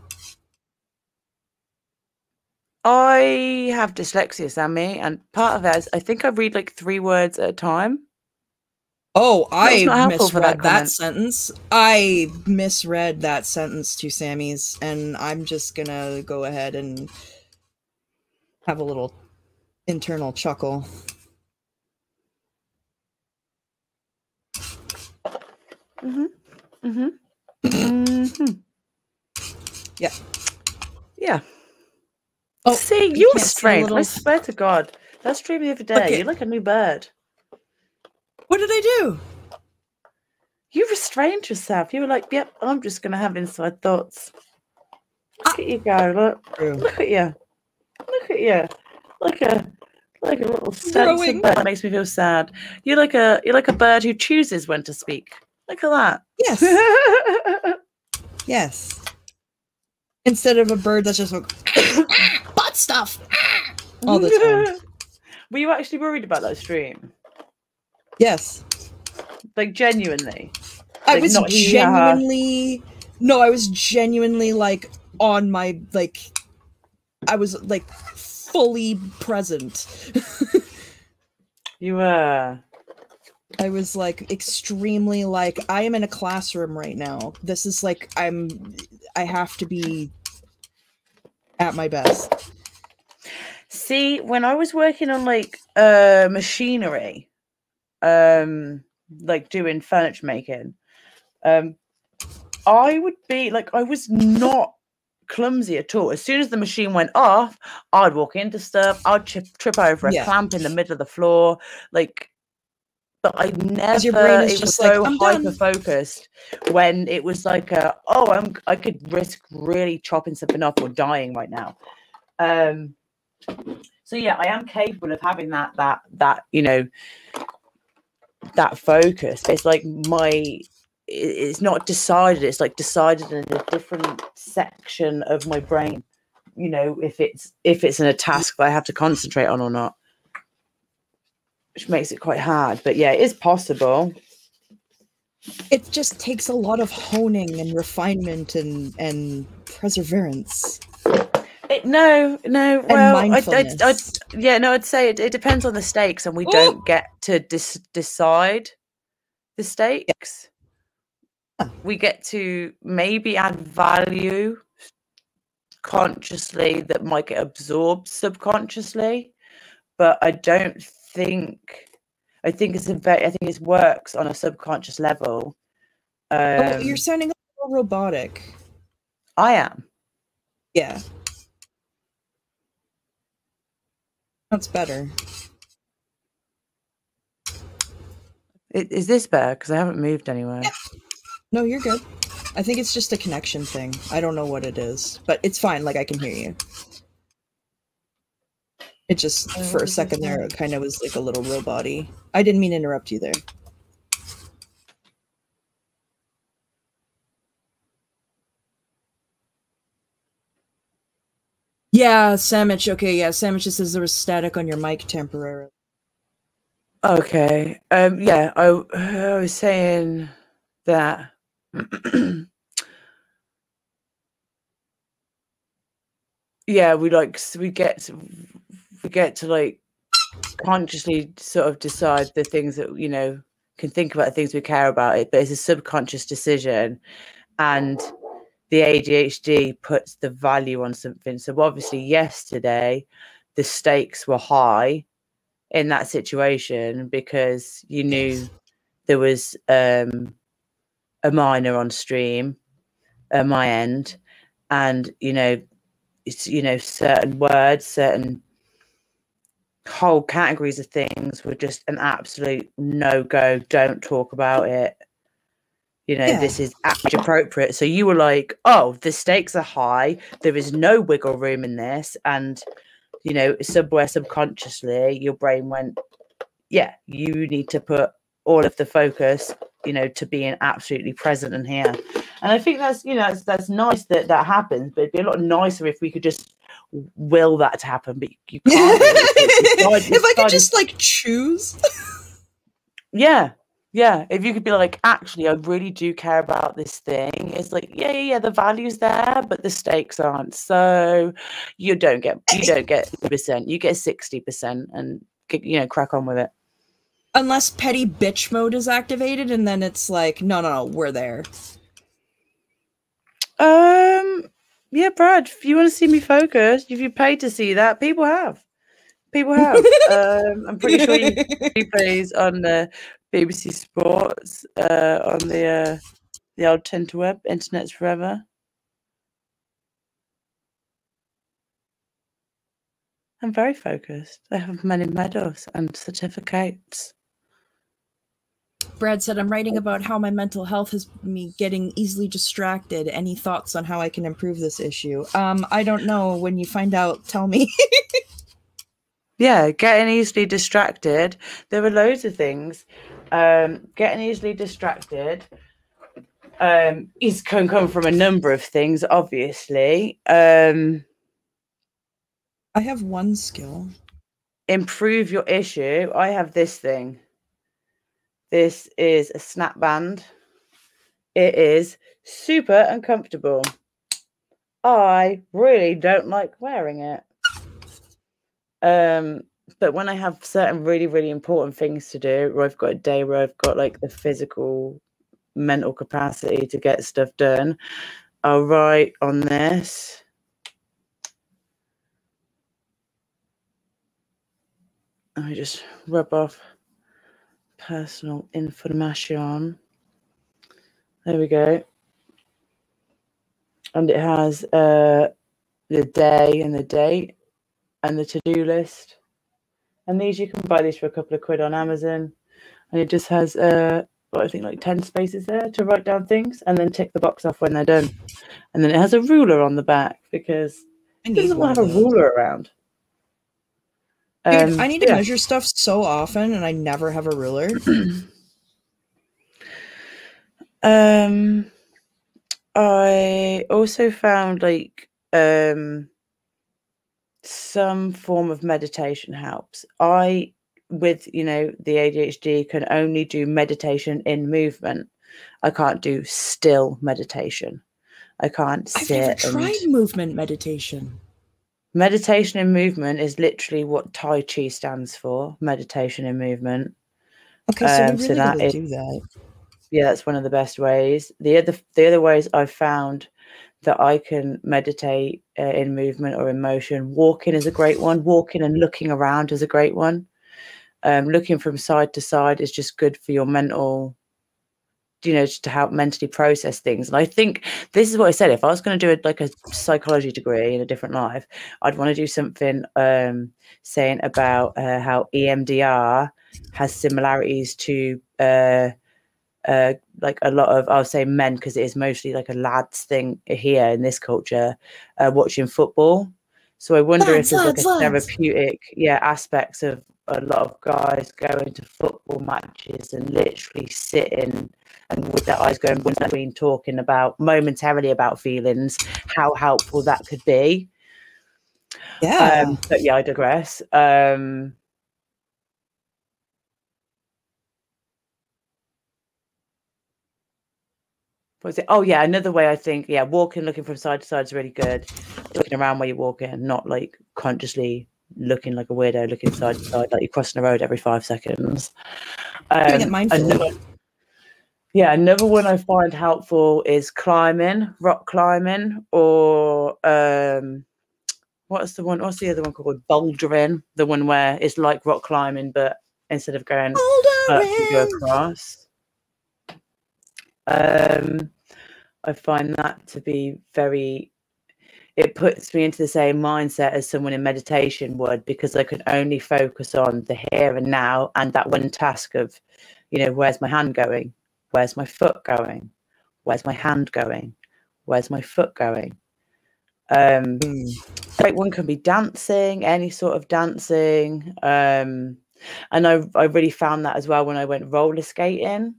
I have dyslexia, Sammy, and part of that is I think I read like 3 words at a time. Oh, I misread that sentence. I misread that sentence to Sammy's, and I'm just gonna go ahead and have a little internal chuckle. Yeah. Yeah. Oh, see, you were strange. I swear to God. That stream the other day. You're like a new bird. What did I do? You restrained yourself. You were like, yep, I'm just going to have inside thoughts. Look at you go. Look at you. Look at you. Like a little stensive bird. Makes me feel sad. You're like a bird who chooses when to speak. Look at that. Yes. Yes. Instead of a bird that's just like butt stuff all the time. Were you actually worried about that stream? Yes. Like genuinely. I was genuinely no, I was genuinely like on my like I was like fully present. You were. I was like extremely like I am in a classroom right now. This is like I have to be at my best. See, when I was working on like machinery, like doing furniture making, I would be like, I was not clumsy at all. As soon as the machine went off, I'd walk into stuff, I'd trip over a clamp in the middle of the floor, like. But I never. Your brain is it just was like, so I'm hyper focused when it was like I could risk really chopping something off or dying right now. So yeah, I am capable of having that that focus. It's like it's not decided. It's like decided in a different section of my brain. You know, if it's in a task that I have to concentrate on or not. Which makes it quite hard, but yeah, it is possible. It just takes a lot of honing and refinement and perseverance. No. Well, I'd say it depends on the stakes, and we don't get to decide the stakes. Yeah. We get to maybe add value consciously that might get absorbed subconsciously, but I think it works on a subconscious level. You're sounding a little robotic. I am. Yeah. That's better. Is this better? Because I haven't moved anywhere. Yeah. No, you're good. I think it's just a connection thing. I don't know what it is, but it's fine. Like, I can hear you. It just, for a second there, it kind of was like a little robot-y. I didn't mean to interrupt you there. Yeah, Sandwich. Okay, yeah, Sandwich says there was static on your mic temporarily. Okay. Yeah, I was saying that yeah, we get to like consciously sort of decide the things that, you know, can think about the things we care about it, but it's a subconscious decision, and the ADHD puts the value on something. So obviously yesterday the stakes were high in that situation because you knew there was a minor on stream at my end, and certain words, certain whole categories of things were just an absolute no-go. Don't talk about it. This is age appropriate. So you were like, oh, the stakes are high, there is no wiggle room in this, and somewhere subconsciously your brain went, yeah, you need to put all of the focus to being absolutely present and here. And I think that's that's nice that happens, but it'd be a lot nicer if we could just will that to happen, but you can't. If I could just like choose. Yeah, if you could be like, actually I really do care about this thing, it's like yeah, the value's there, but the stakes aren't, so you don't get 50%, you get 60%, and crack on with it. Unless petty bitch mode is activated, and then it's like, no, we're there. Yeah, Brad, if you want to see me focused, if you pay to see that, people have. I'm pretty sure you replays on the BBC Sports, on the old Tinterweb, Internet's forever. I'm very focused. I have many medals and certificates. Brad said, I'm writing about how my mental health has me getting easily distracted. Any thoughts on how I can improve this issue? I don't know. When you find out, tell me. Yeah, getting easily distracted. There are loads of things. Getting easily distracted can come from a number of things, obviously. I have one skill. Improve your issue. I have this thing. This is a snap band. It is super uncomfortable. I really don't like wearing it. But when I have certain really, really important things to do, or I've got a day where I've got like the physical, mental capacity to get stuff done, I'll write on this. I just rub off personal information. There we go. And it has the day and the date and the to-do list. And these, you can buy these for a couple of quid on Amazon. And it just has, I think like 10 spaces there to write down things and then tick the box off when they're done. And then it has a ruler on the back because it doesn't have a ruler around. Dude, I need to measure stuff so often and I never have a ruler. I also found like some form of meditation helps. I, with, you know, the ADHD, can only do meditation in movement. I can't do still meditation. I can't sit. I've never tried movement meditation. Meditation in movement is literally what Tai Chi stands for. Meditation in movement. Okay, so we really gotta do that. Yeah, that's one of the best ways. The other ways I've found that I can meditate in movement or in motion. Walking is a great one. Walking and looking around is a great one. Looking from side to side is just good for your mental, you know, just to help mentally process things. And I think this is what I said. If I was going to do a psychology degree in a different life, I'd want to do something saying about how EMDR has similarities to like a lot of, I'll say men, because it is mostly like a lads thing here in this culture, watching football. So I wonder if there's like a therapeutic aspects of a lot of guys going to football matches and literally sitting and with their eyes going between, talking about momentarily about feelings, how helpful that could be. But yeah, I digress. Oh yeah, another way I think, walking, looking from side to side is really good. Looking around where you're walking, not like consciously looking like a weirdo, looking side to side, like you're crossing the road every 5 seconds. Doing it mindfully. Another one I find helpful is climbing, rock climbing, or what's the other one called? Bouldering, the one where it's like rock climbing, but instead of going up, you go across. I find that to be it puts me into the same mindset as someone in meditation would, because I can only focus on the here and now and that one task of, you know, where's my hand going? Where's my foot going? Where's my hand going? Where's my foot going? Great one can be dancing, any sort of dancing. And I really found that as well when I went roller skating.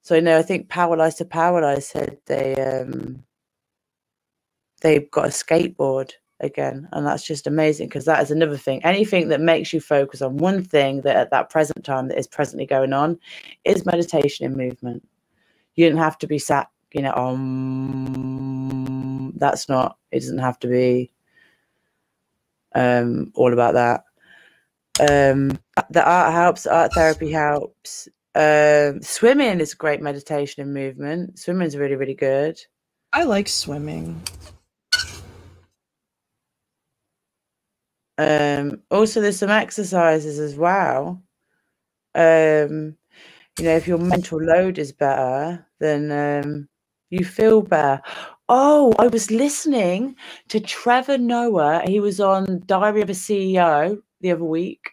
So I think Powerlize to Powerlize said they've got a skateboard again, and that's just amazing, because that is another thing. Anything that makes you focus on one thing that at that present time that is presently going on is meditation in movement. You don't have to be sat, you know, it doesn't have to be all about that. The art helps, art therapy helps. Swimming is great meditation and movement. Swimming is really, really good. I like swimming. Also, there's some exercises as well. You know, if your mental load is better, then you feel better. Oh, I was listening to Trevor Noah. He was on Diary of a CEO the other week.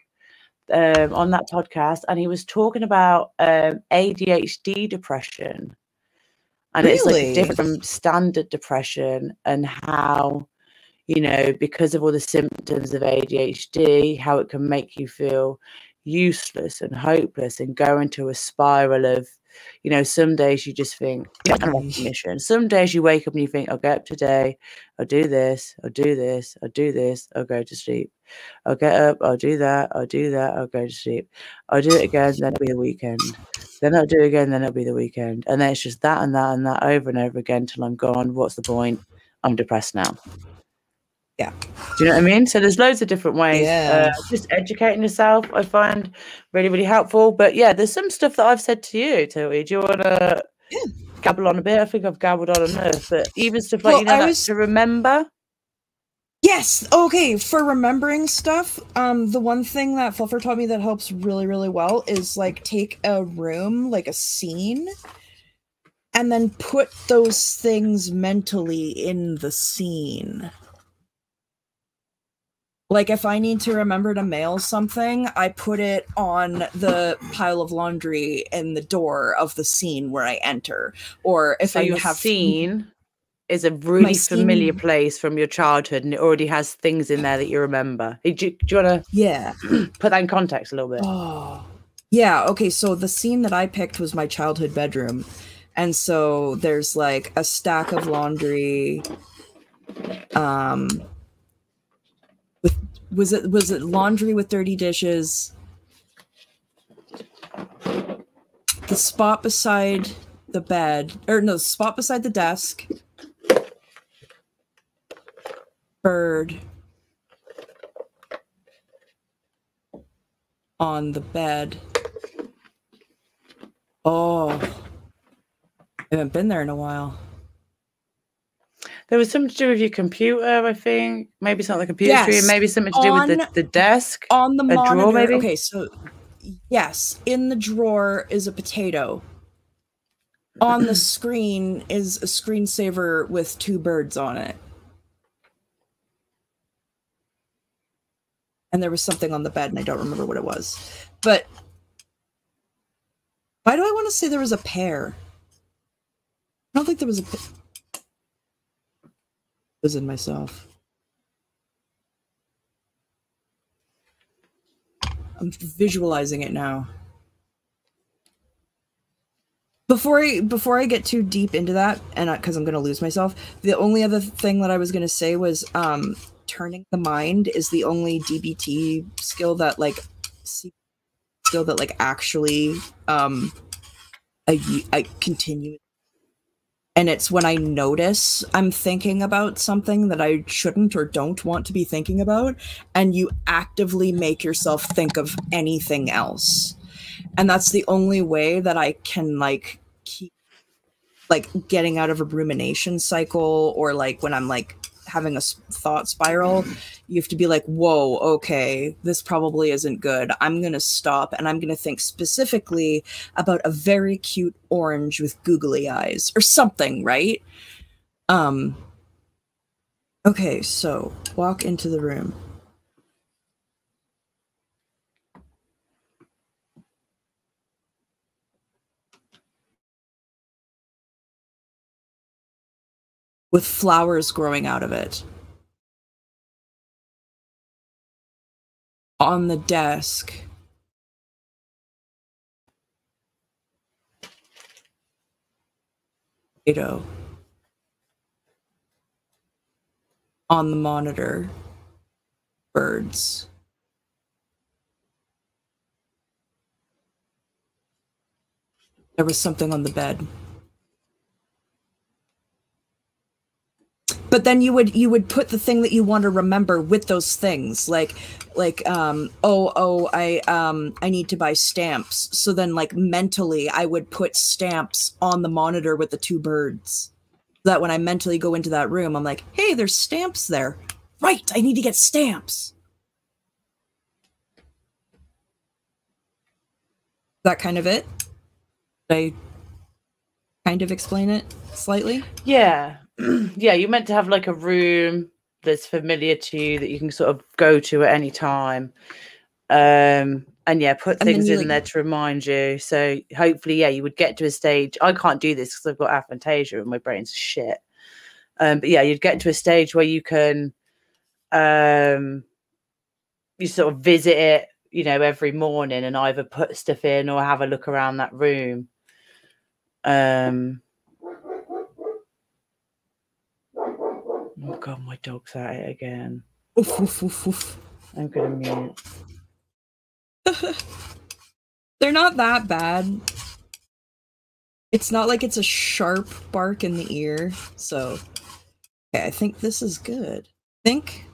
on that podcast, and he was talking about ADHD depression, and it's like different from standard depression, and how, you know, because of all the symptoms of ADHD, how it can make you feel useless and hopeless and go into a spiral of, you know, some days you just think, recognition. Some days you wake up and you think, I'll get up today, I'll do this, I'll do this, I'll do this, I'll go to sleep. I'll get up, I'll do that, I'll do that, I'll go to sleep. I'll do it again, then it'll be the weekend. Then I'll do it again, then it'll be the weekend. And then it's just that and that and that over and over again till I'm gone. What's the point? I'm depressed now. Yeah. Do you know what I mean? So there's loads of different ways. Just educating yourself, I find really, really helpful. But yeah, there's some stuff that I've said to you, Tilty. Do you want to gabble on a bit? I think I've gabbled on enough. But even stuff like, you know, like to remember. Yes. Okay. For remembering stuff, the one thing that Fluffer taught me that helps really, really well is like take a room, like a scene, and then put those things mentally in the scene. Like, if I need to remember to mail something, I put it on the pile of laundry in the door of the scene where I enter. Or if I have scene is a really familiar place from your childhood, and it already has things in there that you remember. Do you want to put that in context a little bit? Oh, yeah. Okay, so the scene that I picked was my childhood bedroom. And so there's like a stack of laundry. Was it laundry with dirty dishes? The spot beside the bed, or no, the spot beside the desk. Bird on the bed. Oh, I haven't been there in a while. There was something to do with your computer, I think. Maybe something on the computer screen. Maybe something to do with the desk. On the monitor. Drawer, maybe? Okay, so yes, in the drawer is a potato. On the screen is a screensaver with 2 birds on it. And there was something on the bed, and I don't remember what it was. But why do I want to say there was a pair? I don't think there was a pair. Was in myself. I'm visualizing it now. Before I get too deep into that, and because I'm going to lose myself, the only other thing that I was going to say was turning the mind is the only DBT skill that actually I continue. And it's when I notice I'm thinking about something that I shouldn't or don't want to be thinking about, and you actively make yourself think of anything else. And that's the only way that I can like keep like getting out of a rumination cycle, or like when I'm like having a thought spiral, you have to be like, whoa, okay, this probably isn't good. I'm going to stop and I'm going to think specifically about a very cute orange with googly eyes or something, right? Okay, so walk into the room. With flowers growing out of it. On the desk. Potato. On the monitor. Birds. There was something on the bed. But then you would put the thing that you want to remember with those things, I need to buy stamps. So then, like, mentally, I would put stamps on the monitor with the 2 birds. So that when I mentally go into that room, I'm like, hey, there's stamps there. Right, I need to get stamps. That kind of it? Did I kind of explain it slightly? Yeah. Yeah, you're meant to have like a room that's familiar to you that you can sort of go to at any time. And yeah, put things in there to remind you. So hopefully, yeah, you would get to a stage. I can't do this because I've got aphantasia and my brain's shit. But yeah, you'd get to a stage where you can, you sort of visit it, you know, every morning and either put stuff in or have a look around that room. Oh God, my dog's at it again. Oof, oof, oof, oof. I'm gonna mute. They're not that bad. It's not like it's a sharp bark in the ear, so okay, I think this is good. Think.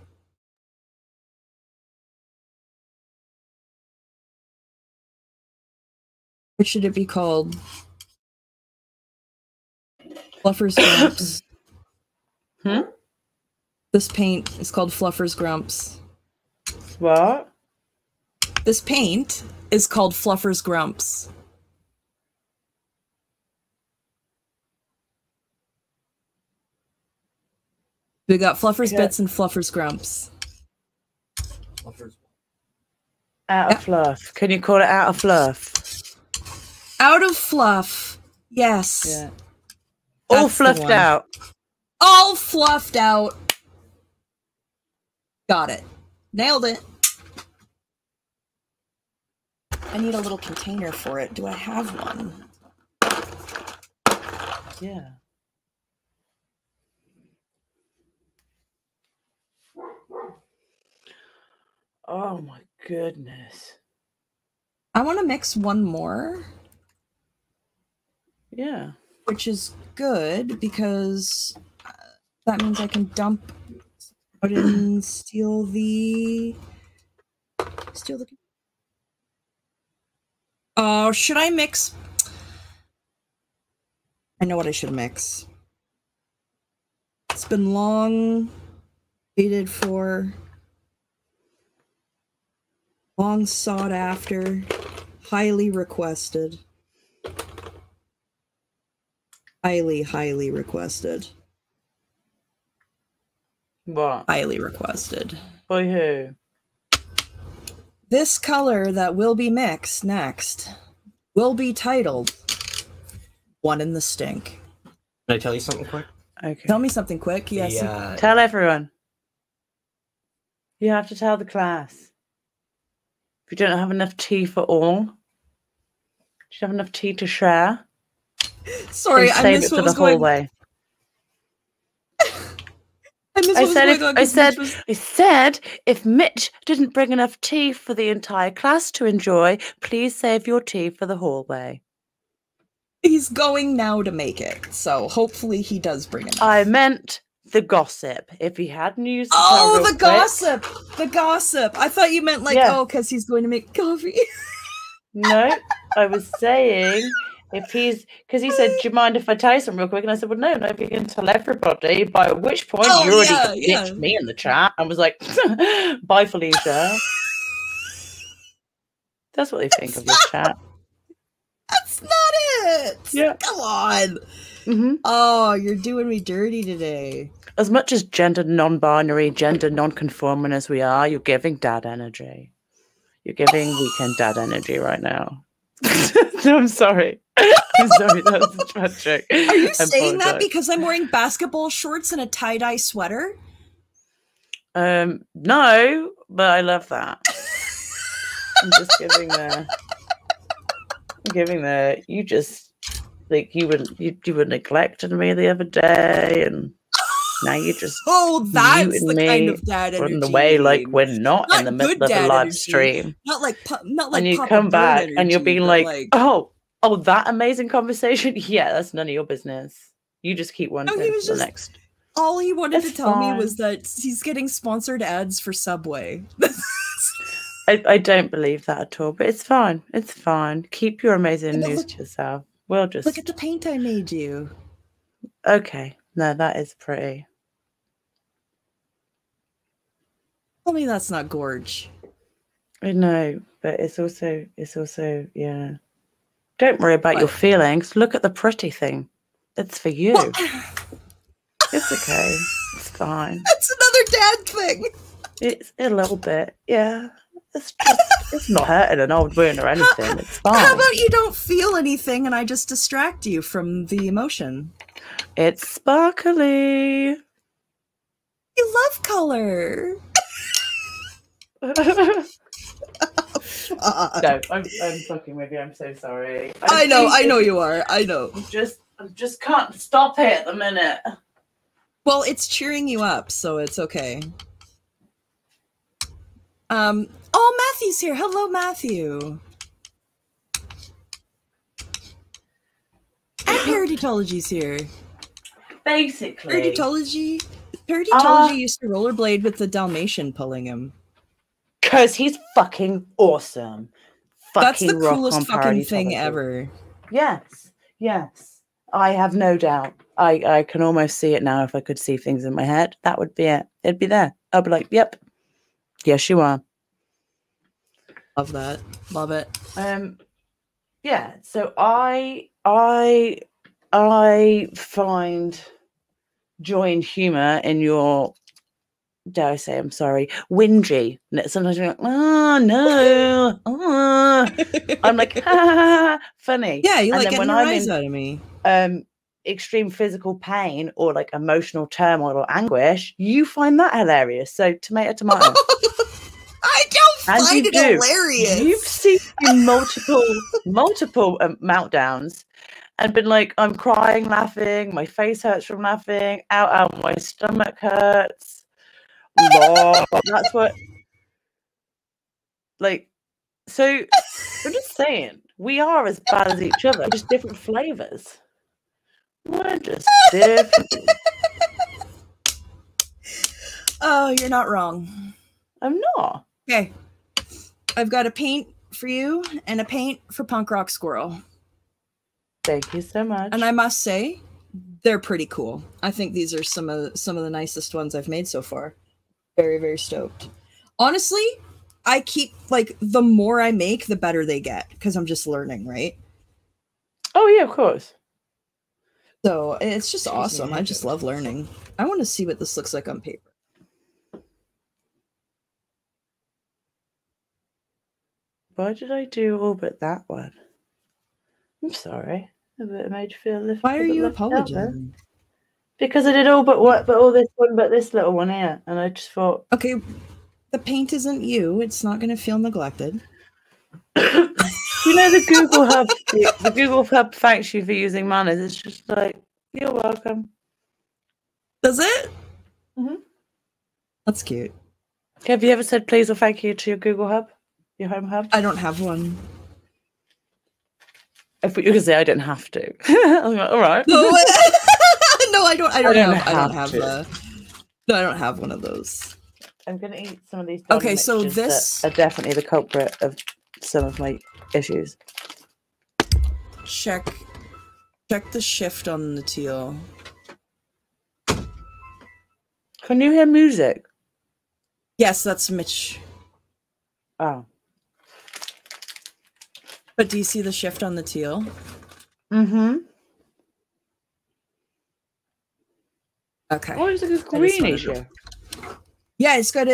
What should it be called? Fluffer's Grumps. This paint is called Fluffer's Grumps. What? This paint is called Fluffer's Grumps. We got Fluffer's Bits and Fluffer's Grumps. Out of fluff. Can you call it out of fluff? Out of fluff. Yes. Yeah. All fluffed out. All fluffed out. Got it. Nailed it. I need a little container for it. Do I have one? Yeah. Oh my goodness. I want to mix one more. Yeah. Which is good because that means I can dump out and steal the... Oh, should I mix? I know what I should mix. It's been long waited for, long sought after, highly requested. Highly requested. What? Highly requested. By who? This color that will be mixed next will be titled One in the Stink. Can I tell you something quick? Okay. Tell me something quick. Yes. Tell everyone. You have to tell the class. If you don't have enough tea for all, do you have enough tea to share? Sorry, I missed what was going on. I said, if Mitch didn't bring enough tea for the entire class to enjoy, please save your tea for the hallway. He's going now to make it, so hopefully he does bring enough. I meant the gossip. If he hadn't used the gossip! The gossip! I thought you meant like, because he's going to make coffee. No, I was saying... If he's, because he said, do you mind if I tell you something real quick? And I said, well, no, if you can tell everybody, by which point you already ditched me in the chat and was like, bye, Felicia. That's what they think of your chat. That's not it. Yeah. Come on. Mm-hmm. Oh, you're doing me dirty today. As much as gender non-binary, gender non-conforming as we are, you're giving dad energy. You're giving weekend dad energy right now. No, I'm sorry. I'm sorry, that was tragic. Are you saying that because I'm wearing basketball shorts and a tie-dye sweater? No, but I love that. I'm just giving the you just like you were neglecting me the other day and now you just that's the kind of dad energy. Run the way like we're not in the middle of a live stream. Not like and you come back and you're being like oh, that amazing conversation. Yeah, that's none of your business. You just keep wondering the next. All he wanted to tell me was that he's getting sponsored ads for Subway. I don't believe that at all, but it's fine. It's fine. Keep your amazing news to yourself. We'll just look at the paint I made you. Okay. No, that is pretty. Tell me that's not gorge. I know, but it's also yeah. Don't worry about your feelings. Look at the pretty thing. It's for you. It's okay. It's fine. That's another dad thing. It's a little bit. Yeah. It's just It's not hurting an old wound or anything. It's fine. How about you don't feel anything and I just distract you from the emotion? It's sparkly. You love color. No, I'm fucking with you. I'm so sorry. I know you are. I know. I just can't stop it at the minute. Well, it's cheering you up, so it's okay. Oh, Matthew's here. Hello, Matthew. And Paraditology's here. Basically. Paraditology used to rollerblade with the Dalmatian pulling him. Because he's fucking awesome. That's the coolest fucking thing ever. Yes. I have no doubt. I can almost see it now. If I could see things in my head, that would be it. It'd be there. I'd be like, yep. Yes, you are. Love that. Love it. Yeah, so I find joy and humor in your, dare I say, I'm sorry, whingy. Sometimes you're like, oh no, I'm like, funny. Yeah, you and like then getting a rise out of me. Extreme physical pain or like emotional turmoil or anguish, you find that hilarious. So tomato. I don't find it hilarious. You've seen multiple meltdowns and been like, I'm crying, laughing, my face hurts from laughing, out, my stomach hurts. That's what, like, so I'm just saying, we are as bad as each other, just different flavors. We're just different. Oh, you're not wrong. I'm not. Okay. I've got a paint for you and a paint for Punk Rock Squirrel. Thank you so much. And I must say, they're pretty cool. I think these are some of the nicest ones I've made so far. Very, very stoked. Honestly, I keep, like, the more I make, the better they get, because I'm just learning, right? Oh, yeah, of course. So it's just awesome. I just love learning. I want to see what this looks like on paper. Why did I do all but that one? I'm sorry. It made you feel. Why are you apologizing? Because I did all but all this one, but this little one here, and I just thought, okay, the paint isn't you. It's not going to feel neglected. You know, the Google Hub. The Google Hub thanks you for using manners. It's just like, you're welcome. Does it? Mm-hmm. That's cute. Have you ever said please or thank you to your Google Hub? Your home hub? I don't have one. I thought you were going to say I didn't have to. I'm like, all right. No, I don't have one of those. I'm going to eat some of these. Okay, so this are definitely the culprit of some of my issues. Check the shift on the teal. Can you hear music? Yes, that's Mitch. Oh. But do you see the shift on the teal? Mm-hmm. Okay. Oh, it's like a greeny shift. Yeah, it's got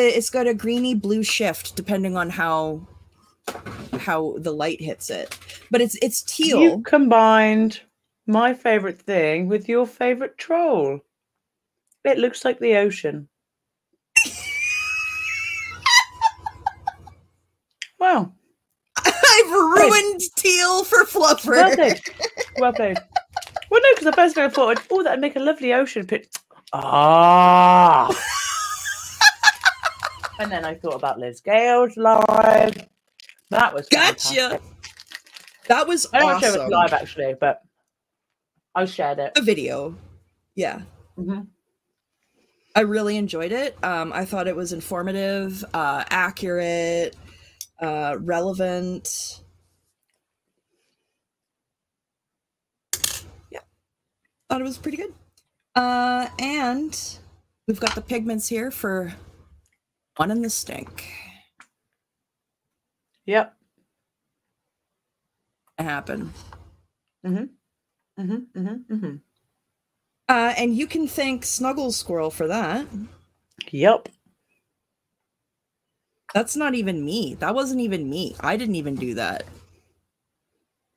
a greeny blue shift depending on how the light hits it. But it's teal. You combined my favorite thing with your favorite troll. It looks like the ocean. Wow. I've ruined teal for Fluffer. Well played. Well, no, because I first thought, oh, that'd make a lovely ocean picture. Ah. And then I thought about Liz Gale's live. That was fantastic. That was awesome. I don't know if it was live actually, but I shared it. A video. Yeah. Mm-hmm. I really enjoyed it. I thought it was informative, accurate, relevant. Yeah. Thought it was pretty good. And we've got the pigments here for One in the Stink. Yep. It happened. Mm-hmm. Mm-hmm. Mm-hmm. Mm-hmm. And you can thank Snuggles Squirrel for that. Yep. That's not even me. That wasn't even me. I didn't even do that.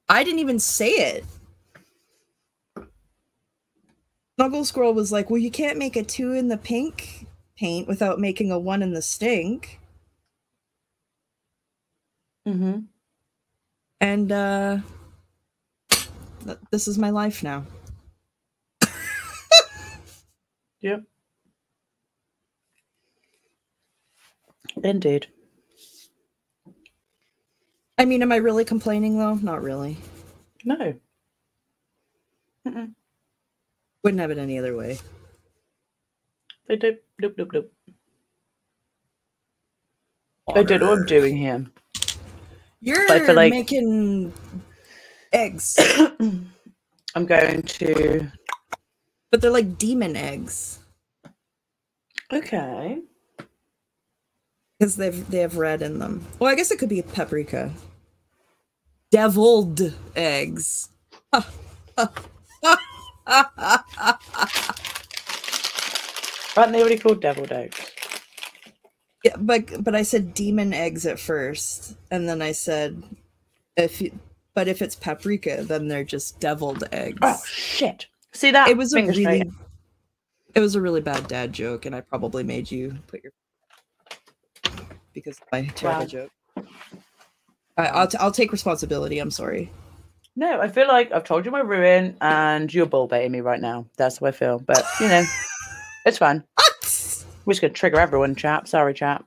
I didn't even say it. Snuggle Squirrel was like, well, you can't make a 2 in the pink paint without making a 1 in the stink. Mm-hmm. And this is my life now. Yep. Indeed. I mean, am I really complaining though? Not really. No. Mm-mm. Wouldn't have it any other way. They do. Nope, nope, nope. I don't know what I'm doing here. You're like... making eggs. I'm going to... But they're like demon eggs. Okay. Because they have red in them. Well, I guess it could be paprika. Deviled eggs. Aren't they already called deviled eggs? Yeah, but I said demon eggs at first, and then I said if it's paprika, then they're just deviled eggs. Oh shit! See that? It was a really bad dad joke, and I probably made you put your because of my terrible joke. I'll take responsibility. I'm sorry. No, I feel like I've told you my ruin, and you're bull baiting me right now. That's how I feel. But you know, it's fine. We're just gonna trigger everyone, chap. Sorry, chap.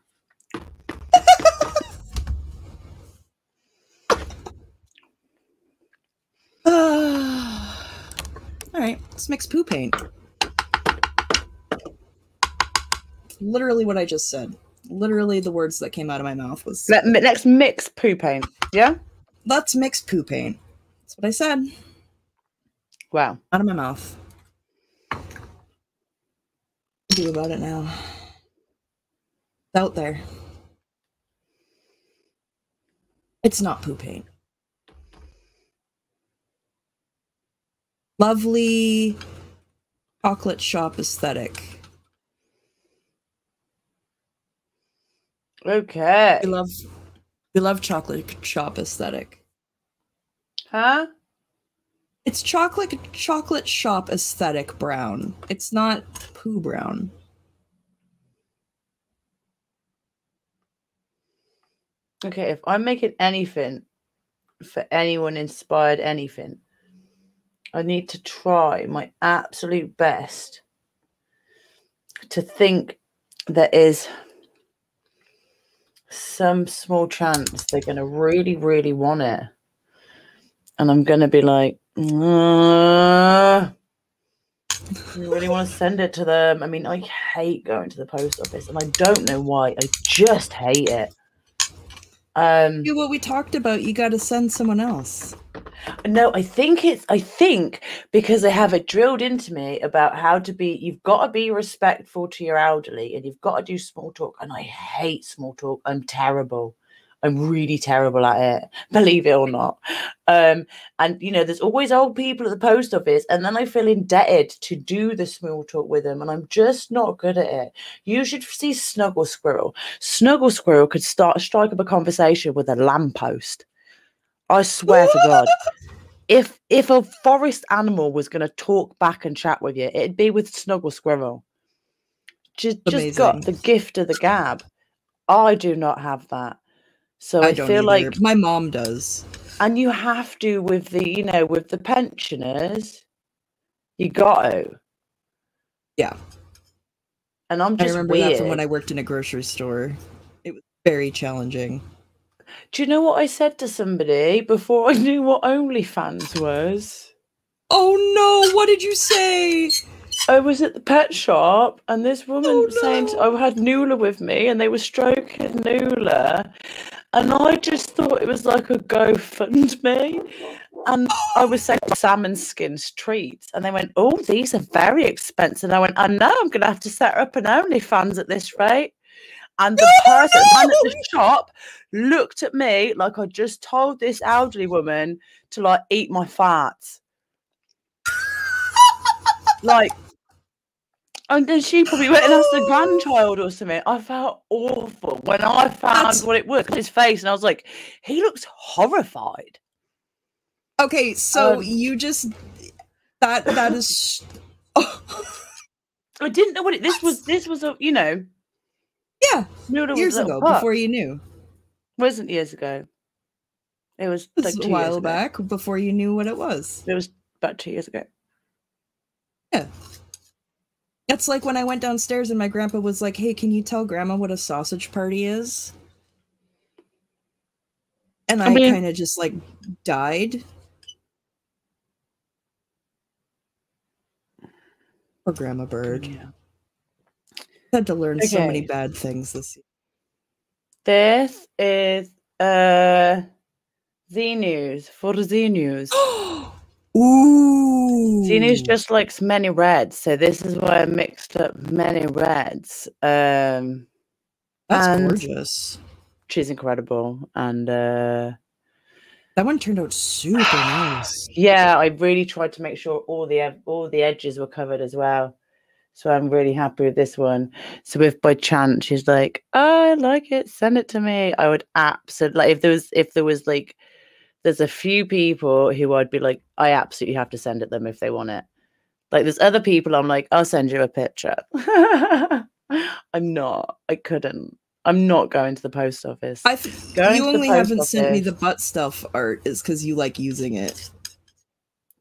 All right, let's mix poo paint. Literally what I just said. Literally the words that came out of my mouth was... Let's mix poo paint, yeah? Let's mix poo paint. That's what I said. Wow. Out of my mouth. What do about it now? It's out there. It's not poo paint. Lovely chocolate shop aesthetic. Okay. We love chocolate shop aesthetic. Huh? It's chocolate shop aesthetic brown. It's not poo brown. Okay, if I'm making anything for anyone inspired anything, I need to try my absolute best to think there is some small chance they're going to really, really want it. And I'm going to be like, I really want to send it to them. I mean, I hate going to the post office, and I don't know why. I just hate it. Do what we talked about. You got to send someone else. No, I think because they have it drilled into me about how to be, you've got to be respectful to your elderly, and you've got to do small talk. And I hate small talk. I'm terrible. I'm really terrible at it, believe it or not. And, you know, there's always old people at the post office, and then I feel indebted to do the small talk with them, and I'm just not good at it. You should see Snuggle Squirrel. Snuggle Squirrel could strike up a conversation with a lamppost. I swear to God. If a forest animal was going to talk back and chat with you, it'd be with Snuggle Squirrel. Just got the gift of the gab. I do not have that. So I feel either. Like my mom does. And you have to with the, you know, with the pensioners, you got to. Yeah. And I remember that from when I worked in a grocery store. It was very challenging. Do you know what I said to somebody before I knew what OnlyFans was? Oh no, what did you say? I was at the pet shop, and this woman was saying I had Nula with me, and they were stroking Nula. And I just thought it was like a GoFundMe. And I was saying salmon skins treats. And they went, oh, these are very expensive. And I went, I know, I'm going to have to set up an OnlyFans at this rate. And the person at the shop looked at me like I just told this elderly woman to, like, eat my farts. Like, And then she probably went and asked the grandchild or something. I felt awful when I found what it was, his face, and I was like, he looks horrified. Okay, so you just that is. I didn't know what this was. This was a years ago before you knew. It wasn't years ago. It was like 2 a while back before you knew what it was. It was about 2 years ago. Yeah. That's like when I went downstairs and my grandpa was like, hey, can you tell grandma what a sausage party is? And I kind of just like died. Poor Grandma Bird. Yeah. Had to learn so many bad things this year. This is the news for the news. Ooh. Zenu's just likes many reds, so this is why I mixed up many reds. That's gorgeous. She's incredible, and that one turned out super nice. Yeah, I really tried to make sure all the edges were covered as well. So I'm really happy with this one. So if by chance she's like, oh, I like it, send it to me, I would absolutely, like, if there was like, there's a few people who I'd be like, I absolutely have to send it them if they want it. Like there's other people I'm like, I'll send you a picture. I'm not going to the post office. You only haven't sent me the butt stuff art is because you like using it.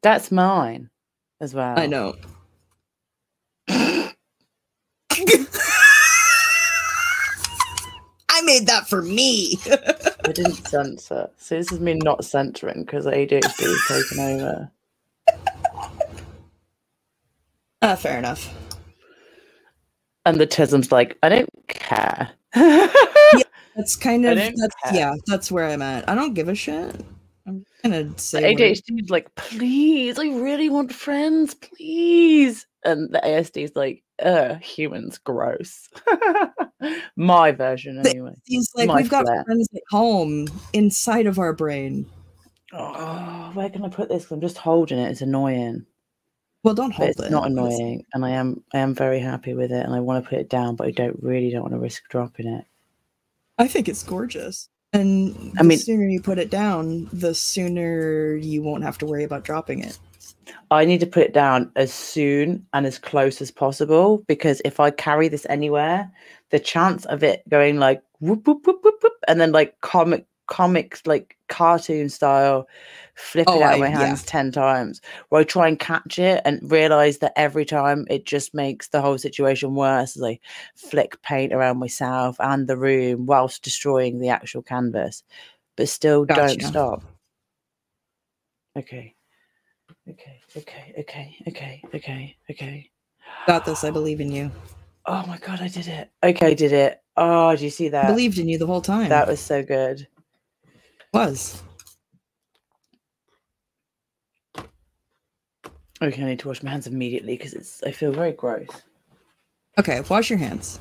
That's mine as well. I know. I made that for me. I didn't censor. So this is me not censoring because ADHD is taken over. Fair enough. And the Tism's like, I don't care. Yeah, that's kind of that's where I'm at. I don't give a shit. I'm gonna say ADHD is like, please, I really want friends, please. And the ASD is like, humans, gross. My version, anyway. He's like, we've got friends at home inside of our brain. Oh, where can I put this? I'm just holding it. It's annoying. Well, don't hold it. It's not annoying, and I am very happy with it, and I want to put it down, but I don't want to risk dropping it. I think it's gorgeous, and the sooner you put it down, the sooner you won't have to worry about dropping it. I need to put it down as soon and as close as possible, because if I carry this anywhere, the chance of it going like whoop whoop whoop whoop whoop, and then like comics like cartoon style flipping out of my hands 10 times, where I try and catch it and realize that every time it just makes the whole situation worse as I flick paint around myself and the room whilst destroying the actual canvas, but still don't stop. Okay. Got this. I believe in you. Oh my god, I did it. Okay, I did it. Oh, do you see that? I believed in you the whole time. That was so good. It was. Okay, I need to wash my hands immediately because I feel very gross. Okay, wash your hands.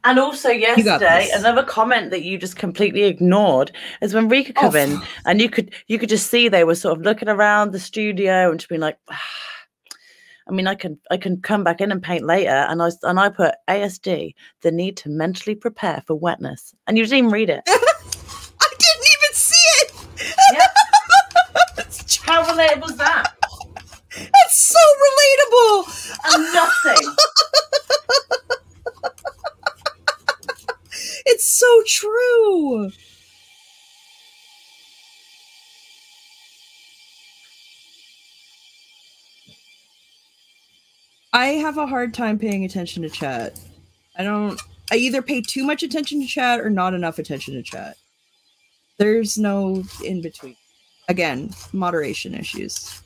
And also yesterday, another comment that you just completely ignored is when Rika came in, and you could just see they were sort of looking around the studio and just being like, I mean, I can come back in and paint later, and I put ASD, the need to mentally prepare for wetness, and you didn't even read it. I didn't even see it. Yeah. How relatable was that? That's so relatable. And nothing. It's so true. I have a hard time paying attention to chat. I either pay too much attention to chat or not enough attention to chat. There's no in between. Again, moderation issues.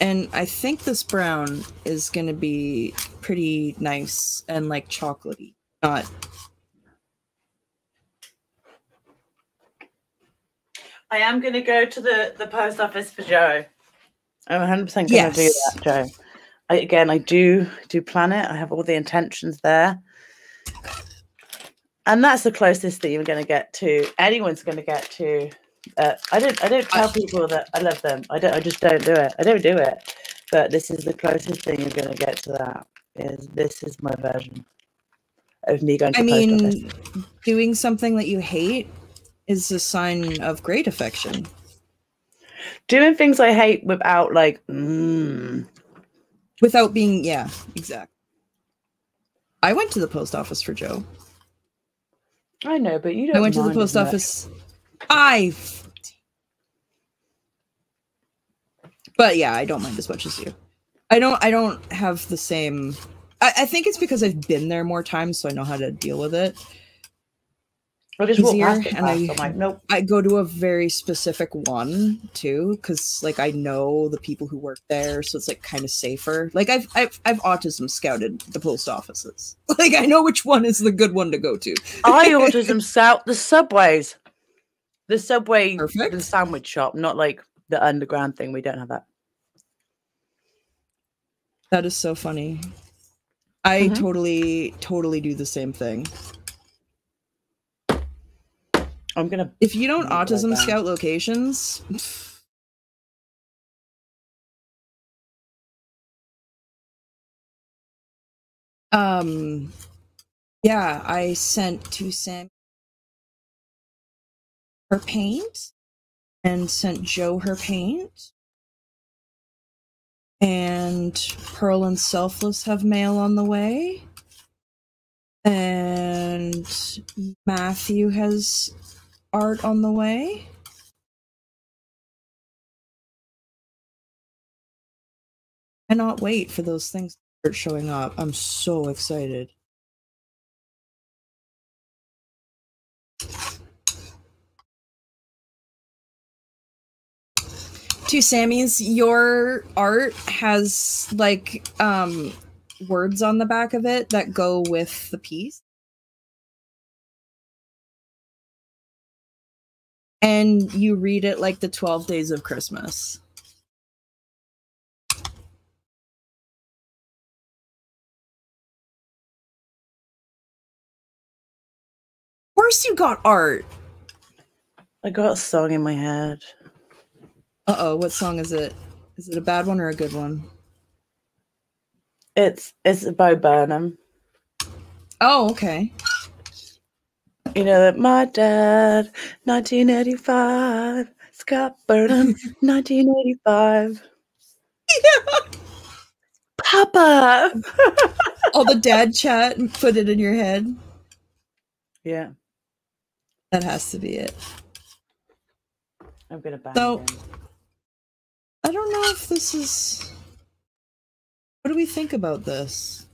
And I think this brown is going to be pretty nice and like chocolatey. Not. I am going to go to the post office for Joe. I'm 100% going to do that, Joe. I do plan it. I have all the intentions there. And that's the closest that you're going to get to, anyone's going to get to I don't tell people that I love them. I just don't do it. I don't do it. But this is the closest thing you're going to get to that. This is my version of me going to the post office. Doing something that you hate is a sign of great affection. Doing things I hate without like, without being, yeah, exactly. I went to the post office for Joe. I know, but you don't. I went to the post office. But yeah, I don't mind as much as you. I don't have the same. I think it's because I've been there more times, so I know how to deal with it. I just walk past it, and I'm like, nope. I go to a very specific one too, because like I know the people who work there, so it's like kind of safer. Like I've autism scouted the post offices. Like I know which one is the good one to go to. I autism scout the subways. The subway, Perfect. The sandwich shop, not like the underground thing. We don't have that. That is so funny. I totally do the same thing. I'm gonna. If you don't autism scout locations, yeah, I sent to Sam her paint and sent Joe her paint, and Pearl and Selfless have mail on the way, and Matthew has art on the way. I cannot wait for those things to start showing up. I'm so excited. To Sammy's, your art has like words on the back of it that go with the piece. And you read it like the 12 Days of Christmas. Of course you got art. I got a song in my head. Uh-oh, what song is it? Is it a bad one or a good one? It's by Burnham. Oh, okay. You know that my dad, 1985, Scott Burnham, 1985. Yeah. Papa! All the dad chat and put it in your head. Yeah. That has to be it. I'm gonna bang So, him. I don't know if this is... What do we think about this?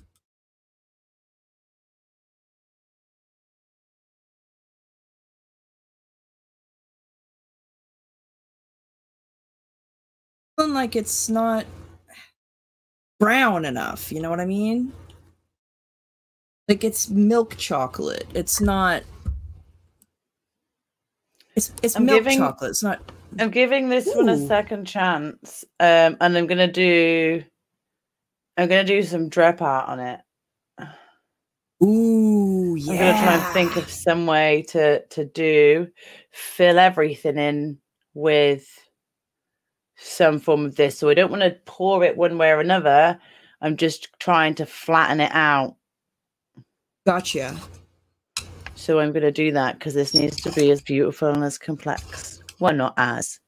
Like it's not brown enough, you know what I mean? Like it's milk chocolate. It's not. It's milk chocolate. It's not. I'm giving this one a second chance, and I'm gonna do some drip art on it. Ooh, yeah. I'm gonna try and think of some way to fill everything in with some form of this. So I don't want to pour it one way or another. I'm just trying to flatten it out. Gotcha. So I'm going to do that because this needs to be as beautiful and as complex. Well, not as,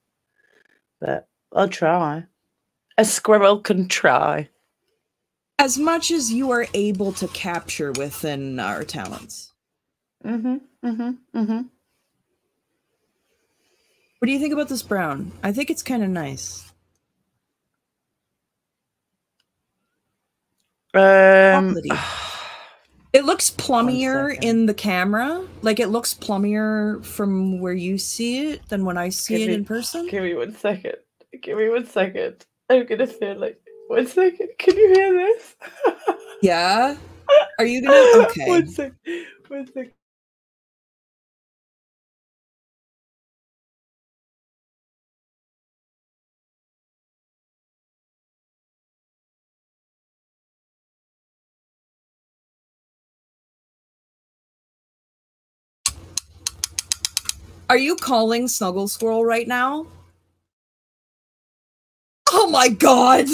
but I'll try. A squirrel can try. As much as you are able to capture within our talents. What do you think about this brown? I think it's kind of nice. It looks plummier in the camera. Like it looks plummier from where you see it than when I see it in person. Give me 1 second. Give me 1 second. I'm gonna feel like 1 second. Can you hear this? Yeah. Are you gonna? Okay. 1 second. 1 second. Are you calling Snuggle Squirrel right now? Oh my god!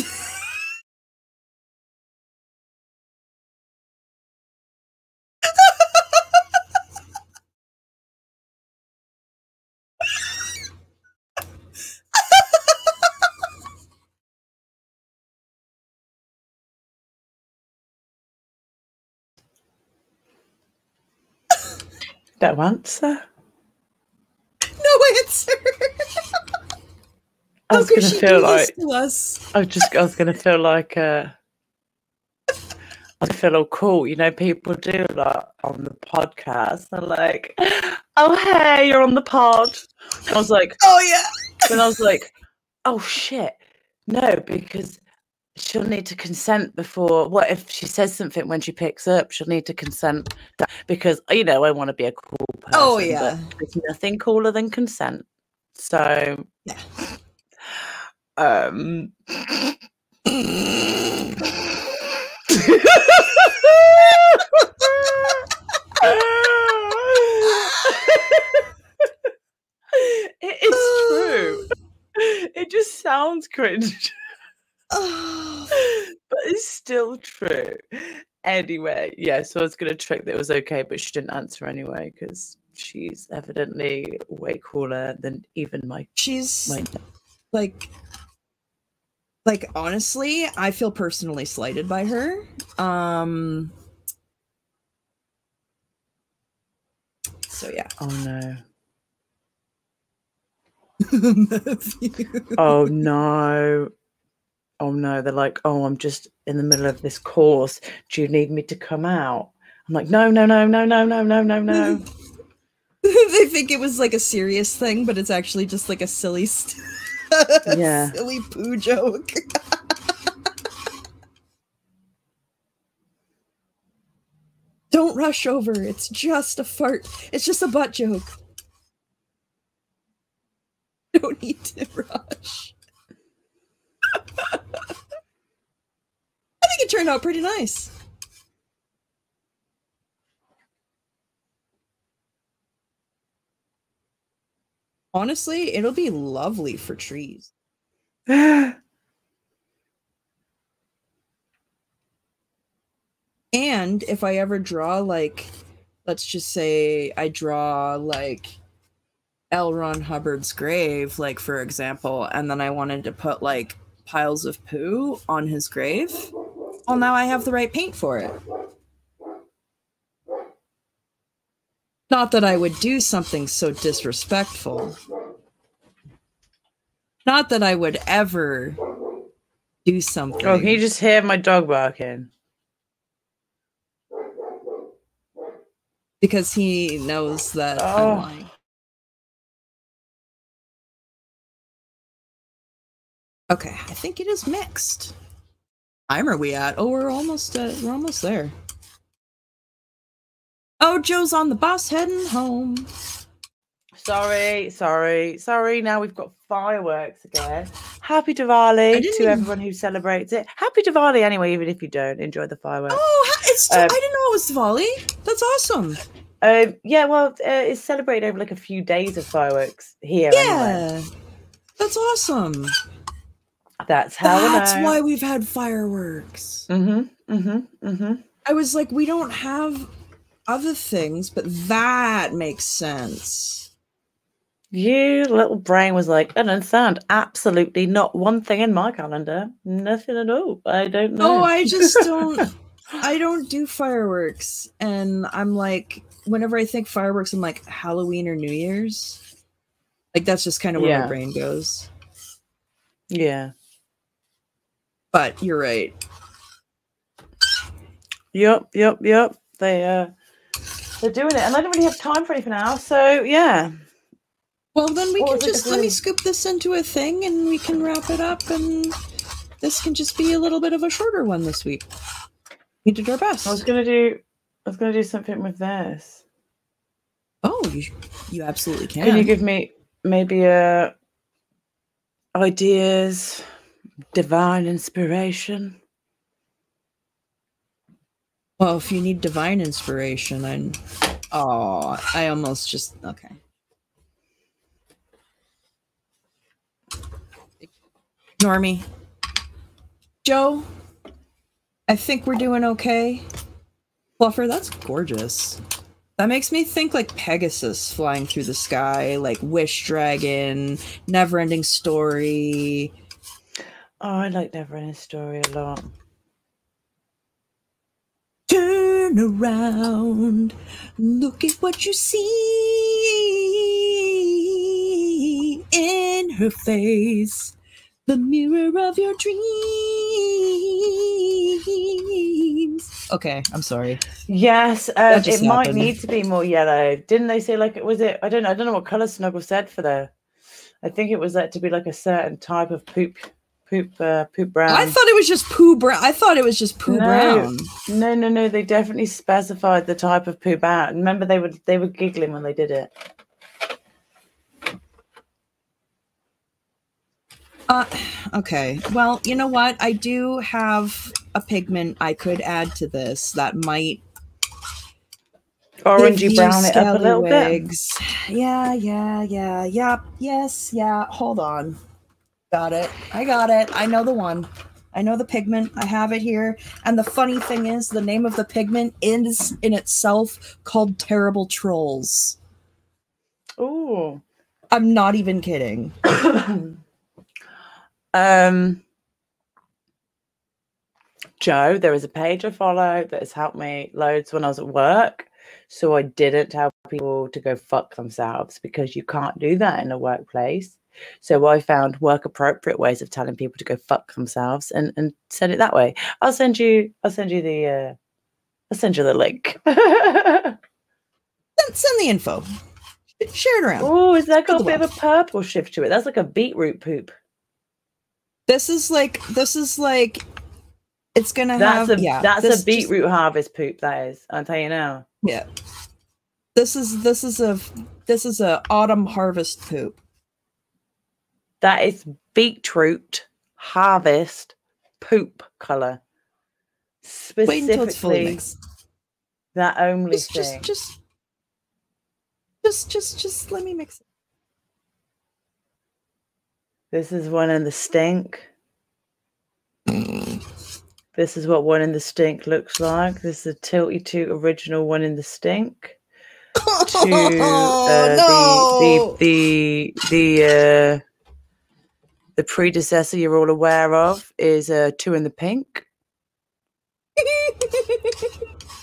No answer. No answer. I was gonna feel like to us? I was gonna feel like I feel all cool. You know, people do like on the podcast. They're like, "Oh hey, you're on the pod." And I was like, "Oh yeah." Then I was like, "Oh shit, no," because she'll need to consent before. What if she says something when she picks up? She'll need to consent because I want to be a cool person. Oh yeah. But there's nothing cooler than consent. So yeah. It is true. It just sounds cringe. But it's still true. Anyway, yeah, so I was going to trick that it was okay, but she didn't answer anyway because she's evidently way cooler than even my... She's like honestly, I feel personally slighted by her. So yeah. Oh no. Oh no. Oh no, they're like, "Oh, I'm just in the middle of this course. Do you need me to come out?" I'm like, no. They think it was like a serious thing, but it's actually just like a silly silly poo joke. Don't rush over. It's just a fart. It's just a butt joke. Don't need to rush. I think it turned out pretty nice. Honestly, it'll be lovely for trees. And if I ever draw, like, let's just say I draw, like, L. Ron Hubbard's grave, like, for example, and then I wanted to put, like, piles of poo on his grave, well, now I have the right paint for it. Not that I would do something so disrespectful. Not that I would ever do something. Oh, can you just hear my dog barking? Because he knows that I'm lying. Okay, I think it is mixed. Time are we at? Oh, we're almost there. Oh, Joe's on the bus heading home. Sorry. Now we've got fireworks again. Happy Diwali to everyone who celebrates it. Happy Diwali anyway, even if you don't enjoy the fireworks. Oh, I didn't know it was Diwali. That's awesome. Yeah, well, it's celebrated over like a few days of fireworks here. Yeah, anyway. That's awesome. That's how. That's why we've had fireworks. I was like, we don't have other things, but that makes sense. You little brain was like, I don't understand. Absolutely not one thing in my calendar. Nothing at all. I don't know. Oh, I just don't. I don't do fireworks, and I'm like, whenever I think fireworks, I'm like Halloween or New Year's. Like that's just kind of where my brain goes. Yeah. But you're right. Yep. They're doing it, and I don't really have time for anything else. So yeah. Well, then we can just let me scoop this into a thing, and we can wrap it up, and this can just be a little bit of a shorter one this week. We did our best. I was gonna do something with this. Oh, you absolutely can. Can you give me maybe ideas, divine inspiration? Well, if you need divine inspiration, I almost just okay. Normie. Joe, I think we're doing okay. Fluffer, that's gorgeous. That makes me think like Pegasus flying through the sky, like Wish Dragon, Neverending Story. Oh, I like Neverending Story a lot. Turn around, look at what you see in her face, the mirror of your dreams. Okay, I'm sorry. Yes, it might happened. need to be more yellow. Didn't they say like it was it? I don't know what color Snuggle said for the. I think it was that to be like a certain type of poop brown. I thought it was just poo brown. I thought it was just poo brown. No. They definitely specified the type of poo brown. Remember, they were giggling when they did it. Okay. Well, you know what? I do have a pigment I could add to this that might orangey brown it up a little bit. Yeah. Yes. Hold on. Got it. I got it. I know the one. I know the pigment. I have it here. And the funny thing is, the name of the pigment is in itself called Terrible Trolls. Ooh. I'm not even kidding. Joe, there is a page I follow that has helped me loads when I was at work. So I didn't tell people to go fuck themselves because you can't do that in a workplace. So I found work appropriate ways of telling people to go fuck themselves and said it that way. I'll send you the link. Send the info. Share it around. Oh, is that got a bit of a purple shift to it? That's like a beetroot poop. This is like it's gonna have that's a beetroot harvest poop, that is. I'll tell you now. Yeah. This is a autumn harvest poop. That is beetroot harvest poop color. Specifically, wait until it's fully mixed. That only thing. Just let me mix it. This is one in the stink. This is what one in the stink looks like. This is a Tilty 2 original one in the stink. The predecessor you're all aware of is 2 in the pink.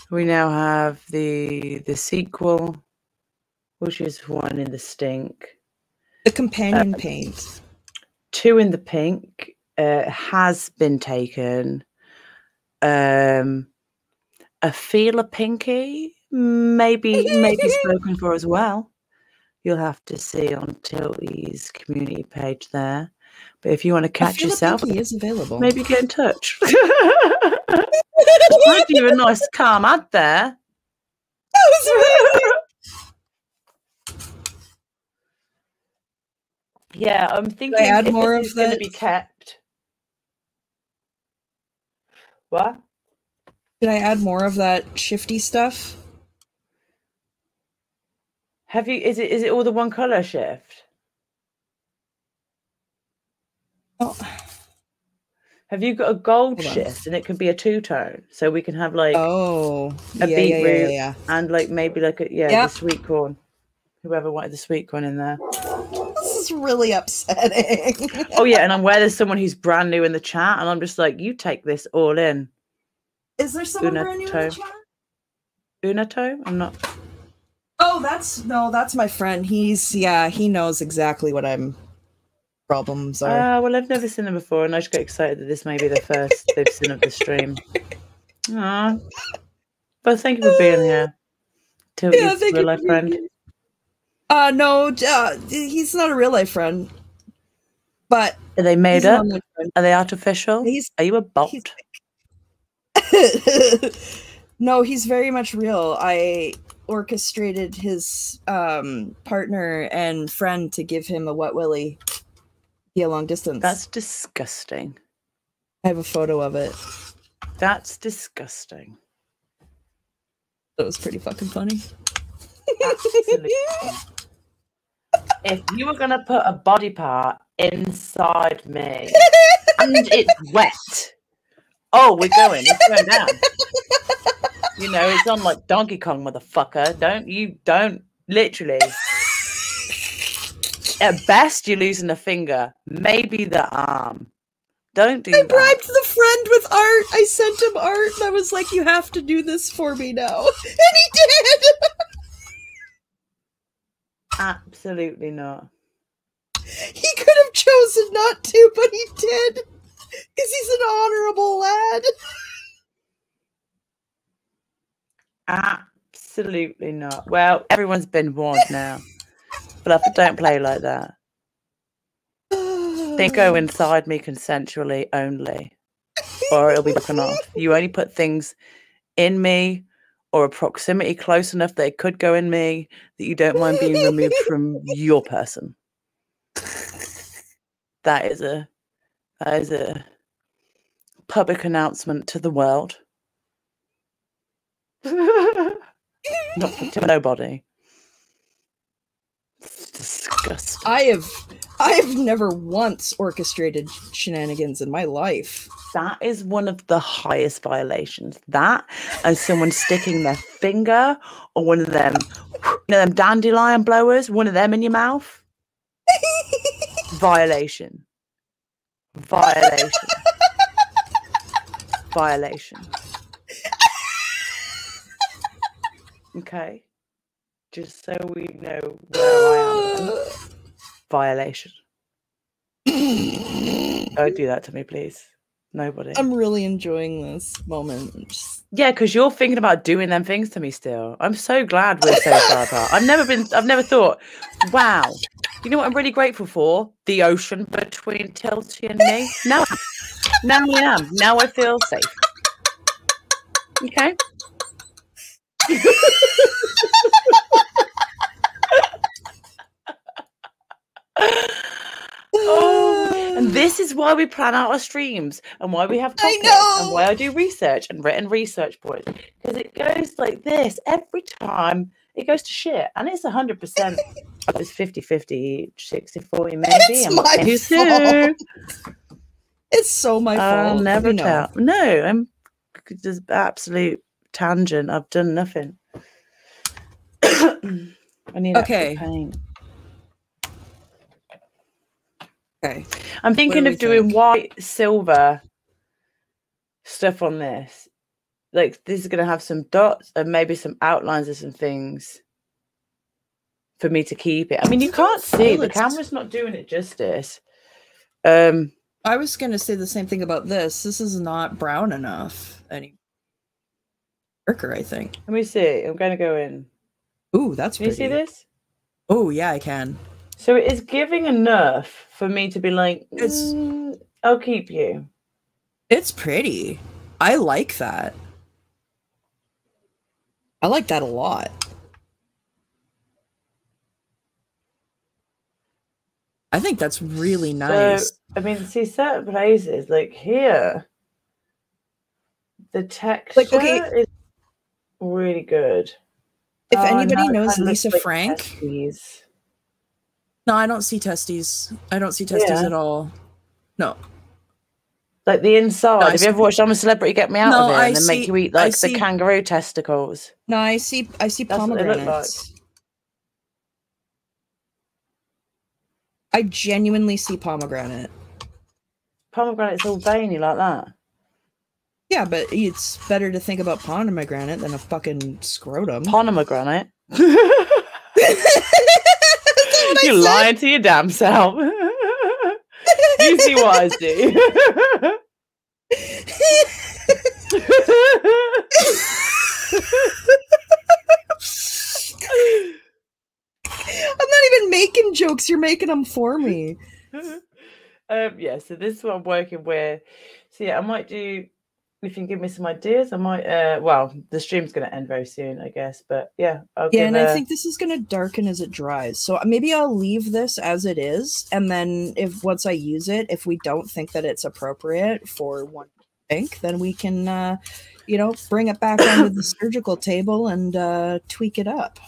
We now have the sequel, which is 1 in the stink. The companion paint. 2 in the pink has been taken. A feeler pinky, maybe spoken for as well. You'll have to see on Tilty's community page there. But if you want to catch yourself, pinky is available. Maybe get in touch. I do a nice calm ad there. That was amazing. Yeah, I'm thinking add more of that. Going to be kept. What? Did I add more of that shifty stuff? Have you? Is it all the one color shift? Oh. Have you got a gold shift and it can be a 2-tone, so we can have like a beetroot and like maybe like the sweet corn. Whoever wanted the sweet corn in there. This is really upsetting. Oh yeah, and I'm aware there's someone who's brand new in the chat, and I'm just like, you take this all in. Is there someone brand new in the chat? Unato? I'm not. Oh, that's my friend. He knows exactly what problems are. Well, I've never seen them before, and I just get excited that this may be the first they've seen of the stream. But thank you for being here. Tilty's real life friend. No, he's not a real life friend. But are they made up? Are they artificial? Are you a bot? No, he's very much real. I orchestrated his partner and friend to give him a wet willy via long distance. That's disgusting. I have a photo of it. That's disgusting. That was pretty fucking funny. Absolutely. If you were going to put a body part inside me. And it's wet. Oh, we're going. It's going down. You know, it's on like Donkey Kong, motherfucker. Don't literally. At best, you're losing a finger, maybe the arm. Don't do that. I bribed the friend with art. I sent him art, and I was like, "You have to do this for me now," and he did. Absolutely not. He could have chosen not to, but he did, because he's an honorable lad. Absolutely not. Well, everyone's been warned now. Fluffer, don't play like that. They go inside me consensually only, or it'll be broken off. You only put things in me or a proximity close enough that it could go in me that you don't mind being removed from your person. That is a public announcement to the world. Not to nobody. It's disgusting. I have never once orchestrated shenanigans in my life. That is one of the highest violations. That and someone sticking their finger or one of them, them dandelion blowers, one of them in your mouth. Violation. Violation. Violation. Okay. Just so we know where I am. Violation. Don't do that to me, please. Nobody. I'm really enjoying this moment. Yeah, because you're thinking about doing them things to me still. I'm so glad we're so far apart. I've never thought, wow, you know what I'm really grateful for? The ocean between Tilty and me. Now I am. Now I feel safe. Okay. Oh, and this is why we plan out our streams and why we have topics and why I do research and written research points, because it goes like this every time. It goes to shit, and it's 100%. It's 50-50, 60-40 maybe. It's my fault. It's so my fault. I'll never tell. No, I'm just absolute tangent. I've done nothing. I need paint. Okay. I'm thinking of doing white, silver stuff on this. Like, this is going to have some dots and maybe some outlines of some things for me to keep it. I mean, you can't see. The camera's not doing it justice. I was going to say the same thing about this. This is not brown enough anymore. Darker, I think. Let me see. I'm going to go in. Ooh, that's pretty. Can you see this? Oh, yeah, I can. So it is giving enough for me to be like, I'll keep you. It's pretty. I like that. I like that a lot. I think that's really nice. So, I mean, see, certain places, like here, the texture is really good. If anybody knows Lisa Frank... Testes. No, I don't see testes. I don't see testes at all. No. Like the inside. No, have you ever watched I'm a Celebrity Get Me Out of It? And then make you eat like the kangaroo testicles. No, I see pomegranates. I genuinely see pomegranate. Pomegranate's all veiny like that. Yeah, but it's better to think about pomegranate than a fucking scrotum. Pomegranate? You're lying to your damn self. You see what I do. I'm not even making jokes. You're making them for me. Yeah, so this is what I'm working with. So yeah, I might do, if you can give me some ideas, I might, well, the stream's going to end very soon, I guess, but yeah. I think this is going to darken as it dries. So maybe I'll leave this as it is, and then once I use it, if we don't think that it's appropriate for one pink, then we can, bring it back onto the surgical table and tweak it up.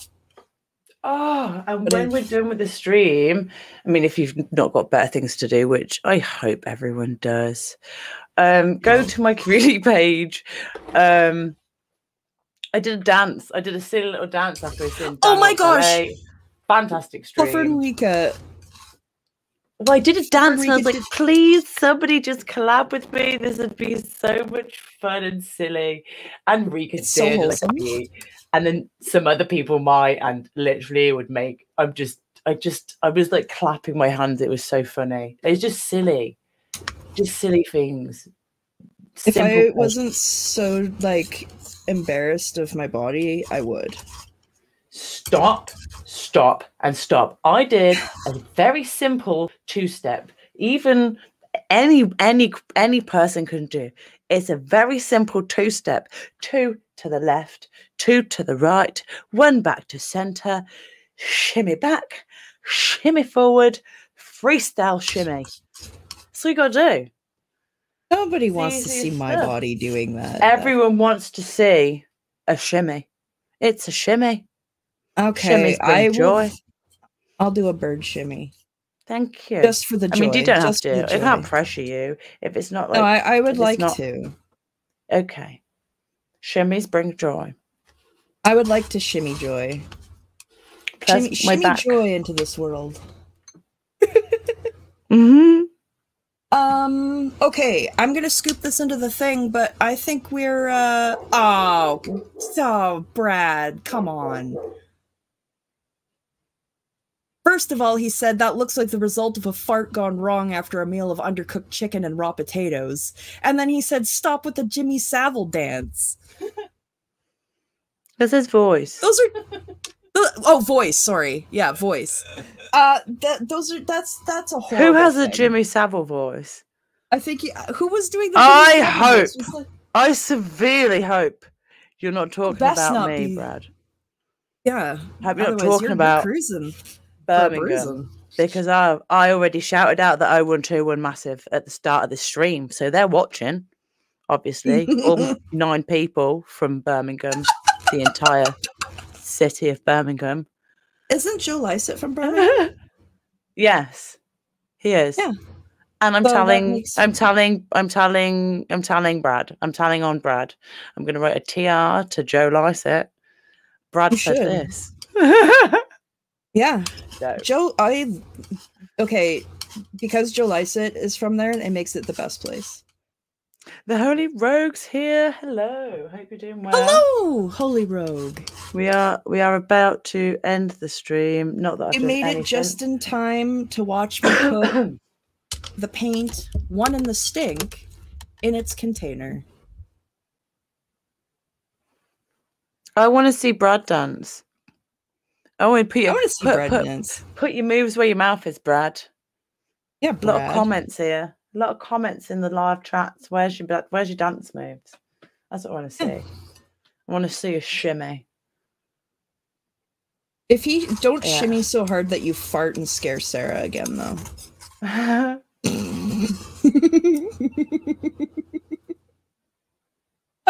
Oh, and But when we're done with the stream, I mean, if you've not got better things to do, which I hope everyone does, go to my community page. I did a dance. I did a silly little dance after I seen. Oh my gosh! Fantastic stream. FlufferSquirrelUK. Well, I did a dance and I was like, please, somebody just collab with me. This would be so much fun and silly. And Rika did. So wholesome. And then some other people might, and literally it would make, I was like clapping my hands. It was so funny. It's just silly. Just silly things. If I wasn't so like embarrassed of my body, I would. Stop, and stop. I did a very simple 2-step. Even any person can do. It's a very simple 2-step. 2 to the left, 2 to the right, 1 back to center, shimmy back, shimmy forward, freestyle shimmy. That's what you gotta do. Nobody wants to see my body doing that. Everyone wants to see a shimmy. It's a shimmy. Okay, I'll do a bird shimmy. Thank you. Just for the joy. I mean, you don't have to. I can't pressure you if it's not like. No, I would like to. Okay. Shimmies bring joy. I would like to shimmy joy. Shimmy joy into this world. Okay, I'm gonna scoop this into the thing, but I think we're oh, Brad, come on. First of all, he said that looks like the result of a fart gone wrong after a meal of undercooked chicken and raw potatoes. And then he said, stop with the Jimmy Savile dance. That's his voice. Those are voice, sorry. Yeah, voice. That's a horrible Who has thing. a Jimmy Savile voice? I think who was doing the Jimmy Savile voice? I severely hope you're not talking about me, Brad. Yeah. I hope you're not talking about Birmingham, because I already shouted out that I won 2-1 massive at the start of the stream, so they're watching. Obviously, all 9 people from Birmingham, the entire city of Birmingham. Isn't Joe Lycett from Birmingham? Yes, he is. Yeah, and I'm telling Brad. I'm telling on Brad. I'm going to write a TR to Joe Lycett. Brad said this. Yeah. No. Okay, because Joe Lycett is from there, it makes it the best place. The Holy Rogue's here. Hello. Hope you're doing well. Hello, Holy Rogue. We are about to end the stream. Not that you made it just in time to watch me put the paint, one in the stink, in its container. I want to see Brad dance. I want to see Brad dance. Put your moves where your mouth is, Brad. Yeah, Brad. A lot of comments here. A lot of comments in the live chats. Where's your dance moves? That's what I want to see. I want to see a shimmy. If he don't shimmy so hard that you fart and scare Sarah again, though. I'm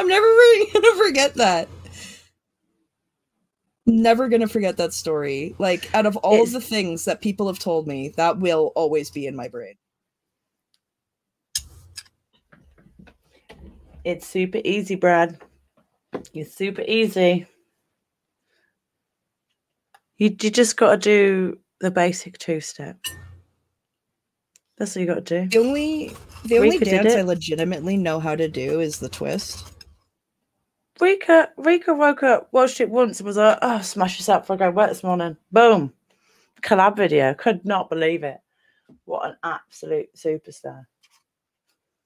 never gonna forget that. Never gonna forget that story. Like, out of all of the things that people have told me, that will always be in my brain. It's super easy, Brad. It's super easy. You just got to do the basic 2-step. That's what you got to do. The only dance I legitimately know how to do is the twist. Rika woke up, watched it once, and was like, "Oh, smash this up before I go work this morning." Boom, collab video. Could not believe it. What an absolute superstar.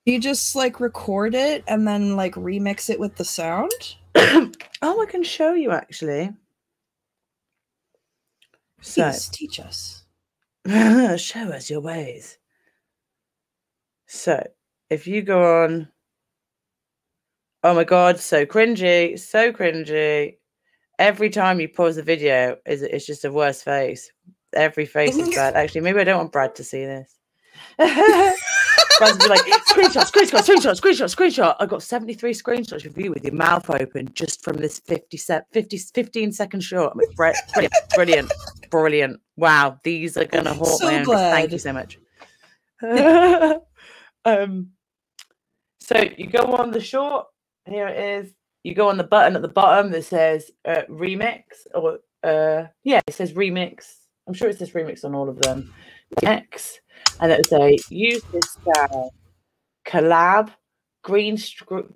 You just like record it and then like remix it with the sound? Oh, I can show you actually. Please teach us. Show us your ways. So if you go on, oh my god, so cringy, so cringy. Every time you pause the video, it's just a worse face. Every face is bad. Actually, maybe I don't want Brad to see this. Brad's be like, screenshot. I got 73 screenshots of you with your mouth open just from this 15-second short. I'm like, brilliant. Wow, these are gonna haunt my own. Thank you so much. So you go on the short. Here it is. You go on the button at the bottom that says remix, or it says remix. I'm sure it says remix on all of them. Remix, and it will say use this style, collab, green screen,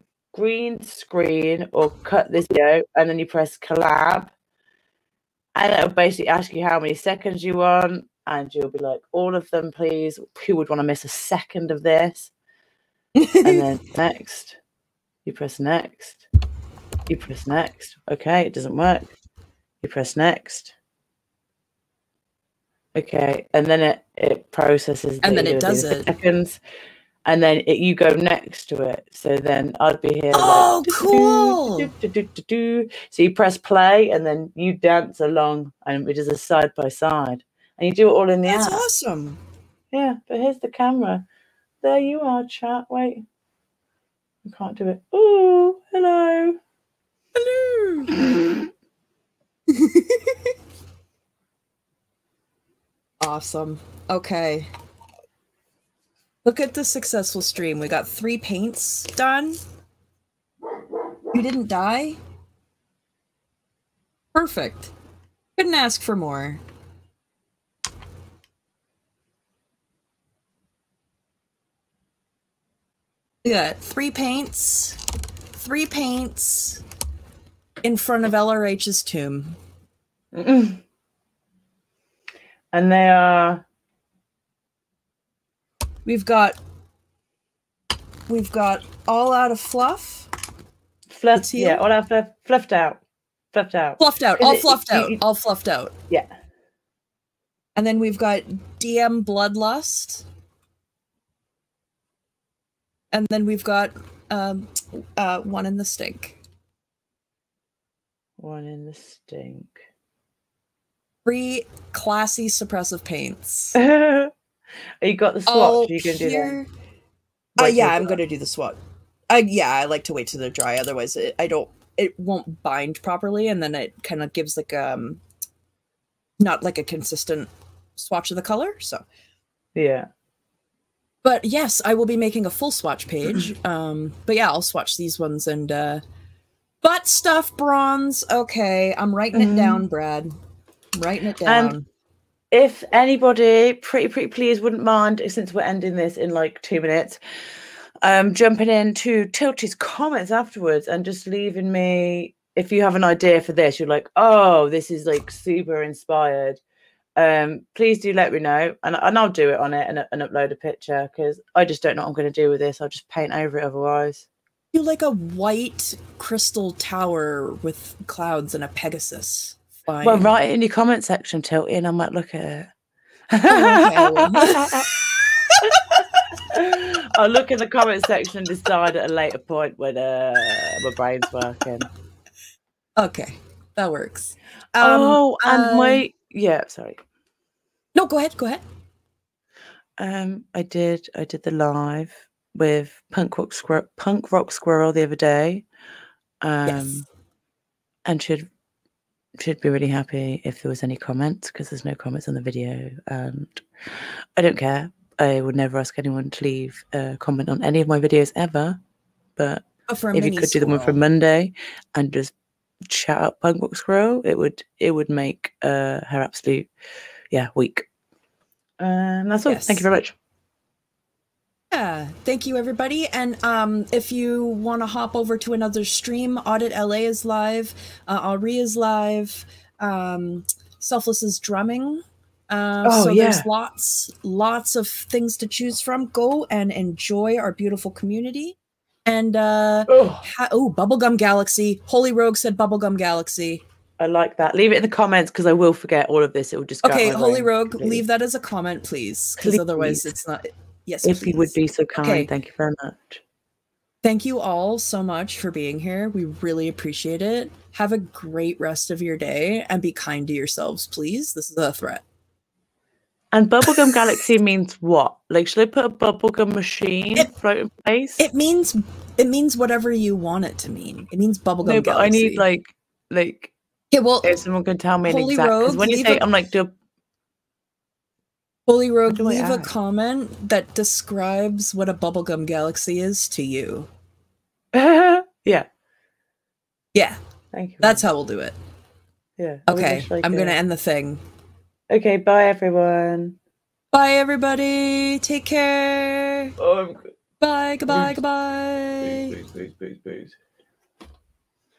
or cut this video, and then you press collab, and it'll basically ask you how many seconds you want, and you'll be like, all of them, please. Who would want to miss a second of this? And then next, you press next. You press next. Okay, it doesn't work. You press next. Okay, and then it processes. And then it does it. Seconds, and then you go next to it. So then I'd be here. Oh, like, cool! So you press play, and then you dance along, and it is a side by side, and you do it all in the app. That's awesome. Yeah, but here's the camera. There you are, chat. Wait, I can't do it. Oh, hello. Hello. Awesome. Okay. Look at the successful stream. We got 3 paints done. You didn't die? Perfect. Couldn't ask for more. We got 3 paints. 3 paints in front of LRH's tomb. And they are... We've got all out of fluff. Fluff, yeah, all out of fluffed out. Fluffed out. Fluffed out. All fluffed out. All fluffed out. Yeah. And then we've got DM Bloodlust. And then we've got one in the stink. One in the stink. 3 classy suppressive paints. You got the swatch. You can do that. Yeah, I'm gonna do the swatch. I like to wait till they're dry. Otherwise, it won't bind properly, and then it kind of gives like not like a consistent swatch of the color. So yeah. But yes, I will be making a full swatch page. But yeah, I'll swatch these ones and butt stuff bronze. Okay, I'm writing it down, Brad. I'm writing it down. If anybody, pretty please, wouldn't mind, since we're ending this in like 2 minutes, jumping into Tilty's comments afterwards and just leaving me, if you have an idea for this, you're like, oh, this is like super inspired. Please do let me know, and I'll do it on it and upload a picture, because I just don't know what I'm going to do with this. I'll just paint over it otherwise. You like a white crystal tower with clouds and a Pegasus. Fine. Well, write it in your comment section, Tilty, and I might look at it. Oh, okay. I'll look in the comment section and decide at a later point when my brain's working. Okay, that works. Yeah, sorry. No, go ahead. Go ahead. I did the live with Punk Rock Squirrel the other day. Yes. And she'd be really happy if there was any comments, because there's no comments on the video, and I don't care. I would never ask anyone to leave a comment on any of my videos ever. But if you could do them for Monday and just shout out Punk Rock Squirrel, it would make her absolute week. That's all. Yes. Thank you very much. Yeah, thank you everybody. And if you want to hop over to another stream, Audit LA is live, Ari is live, Selfless is drumming. There's lots of things to choose from. Go and enjoy our beautiful community. And Bubblegum Galaxy. Holy Rogue said Bubblegum Galaxy. I like that. Leave it in the comments, because I will forget all of this. It will just go. Okay, Holy Rogue, leave that as a comment, please, because otherwise it's not. Yes, if please. You would be so kind. Okay. Thank you very much. Thank you all so much for being here. We really appreciate it. Have a great rest of your day, and be kind to yourselves, please. This is a threat. And bubblegum galaxy means what? Like, should I put a bubblegum machine float in place? It means whatever you want it to mean. It means bubblegum galaxy. No, but I need like. Yeah, well, if someone can tell me an Holy exact. Because Rogue, when you say, I'm like, Holy Rogue, leave a comment that describes what a bubblegum galaxy is to you. Yeah. Yeah. Thank you. That's how we'll do it. Yeah. Okay, I'm going to end the thing. Okay, bye everyone. Bye everybody. Take care. Oh, I'm good. Bye, goodbye, goodbye. Peace.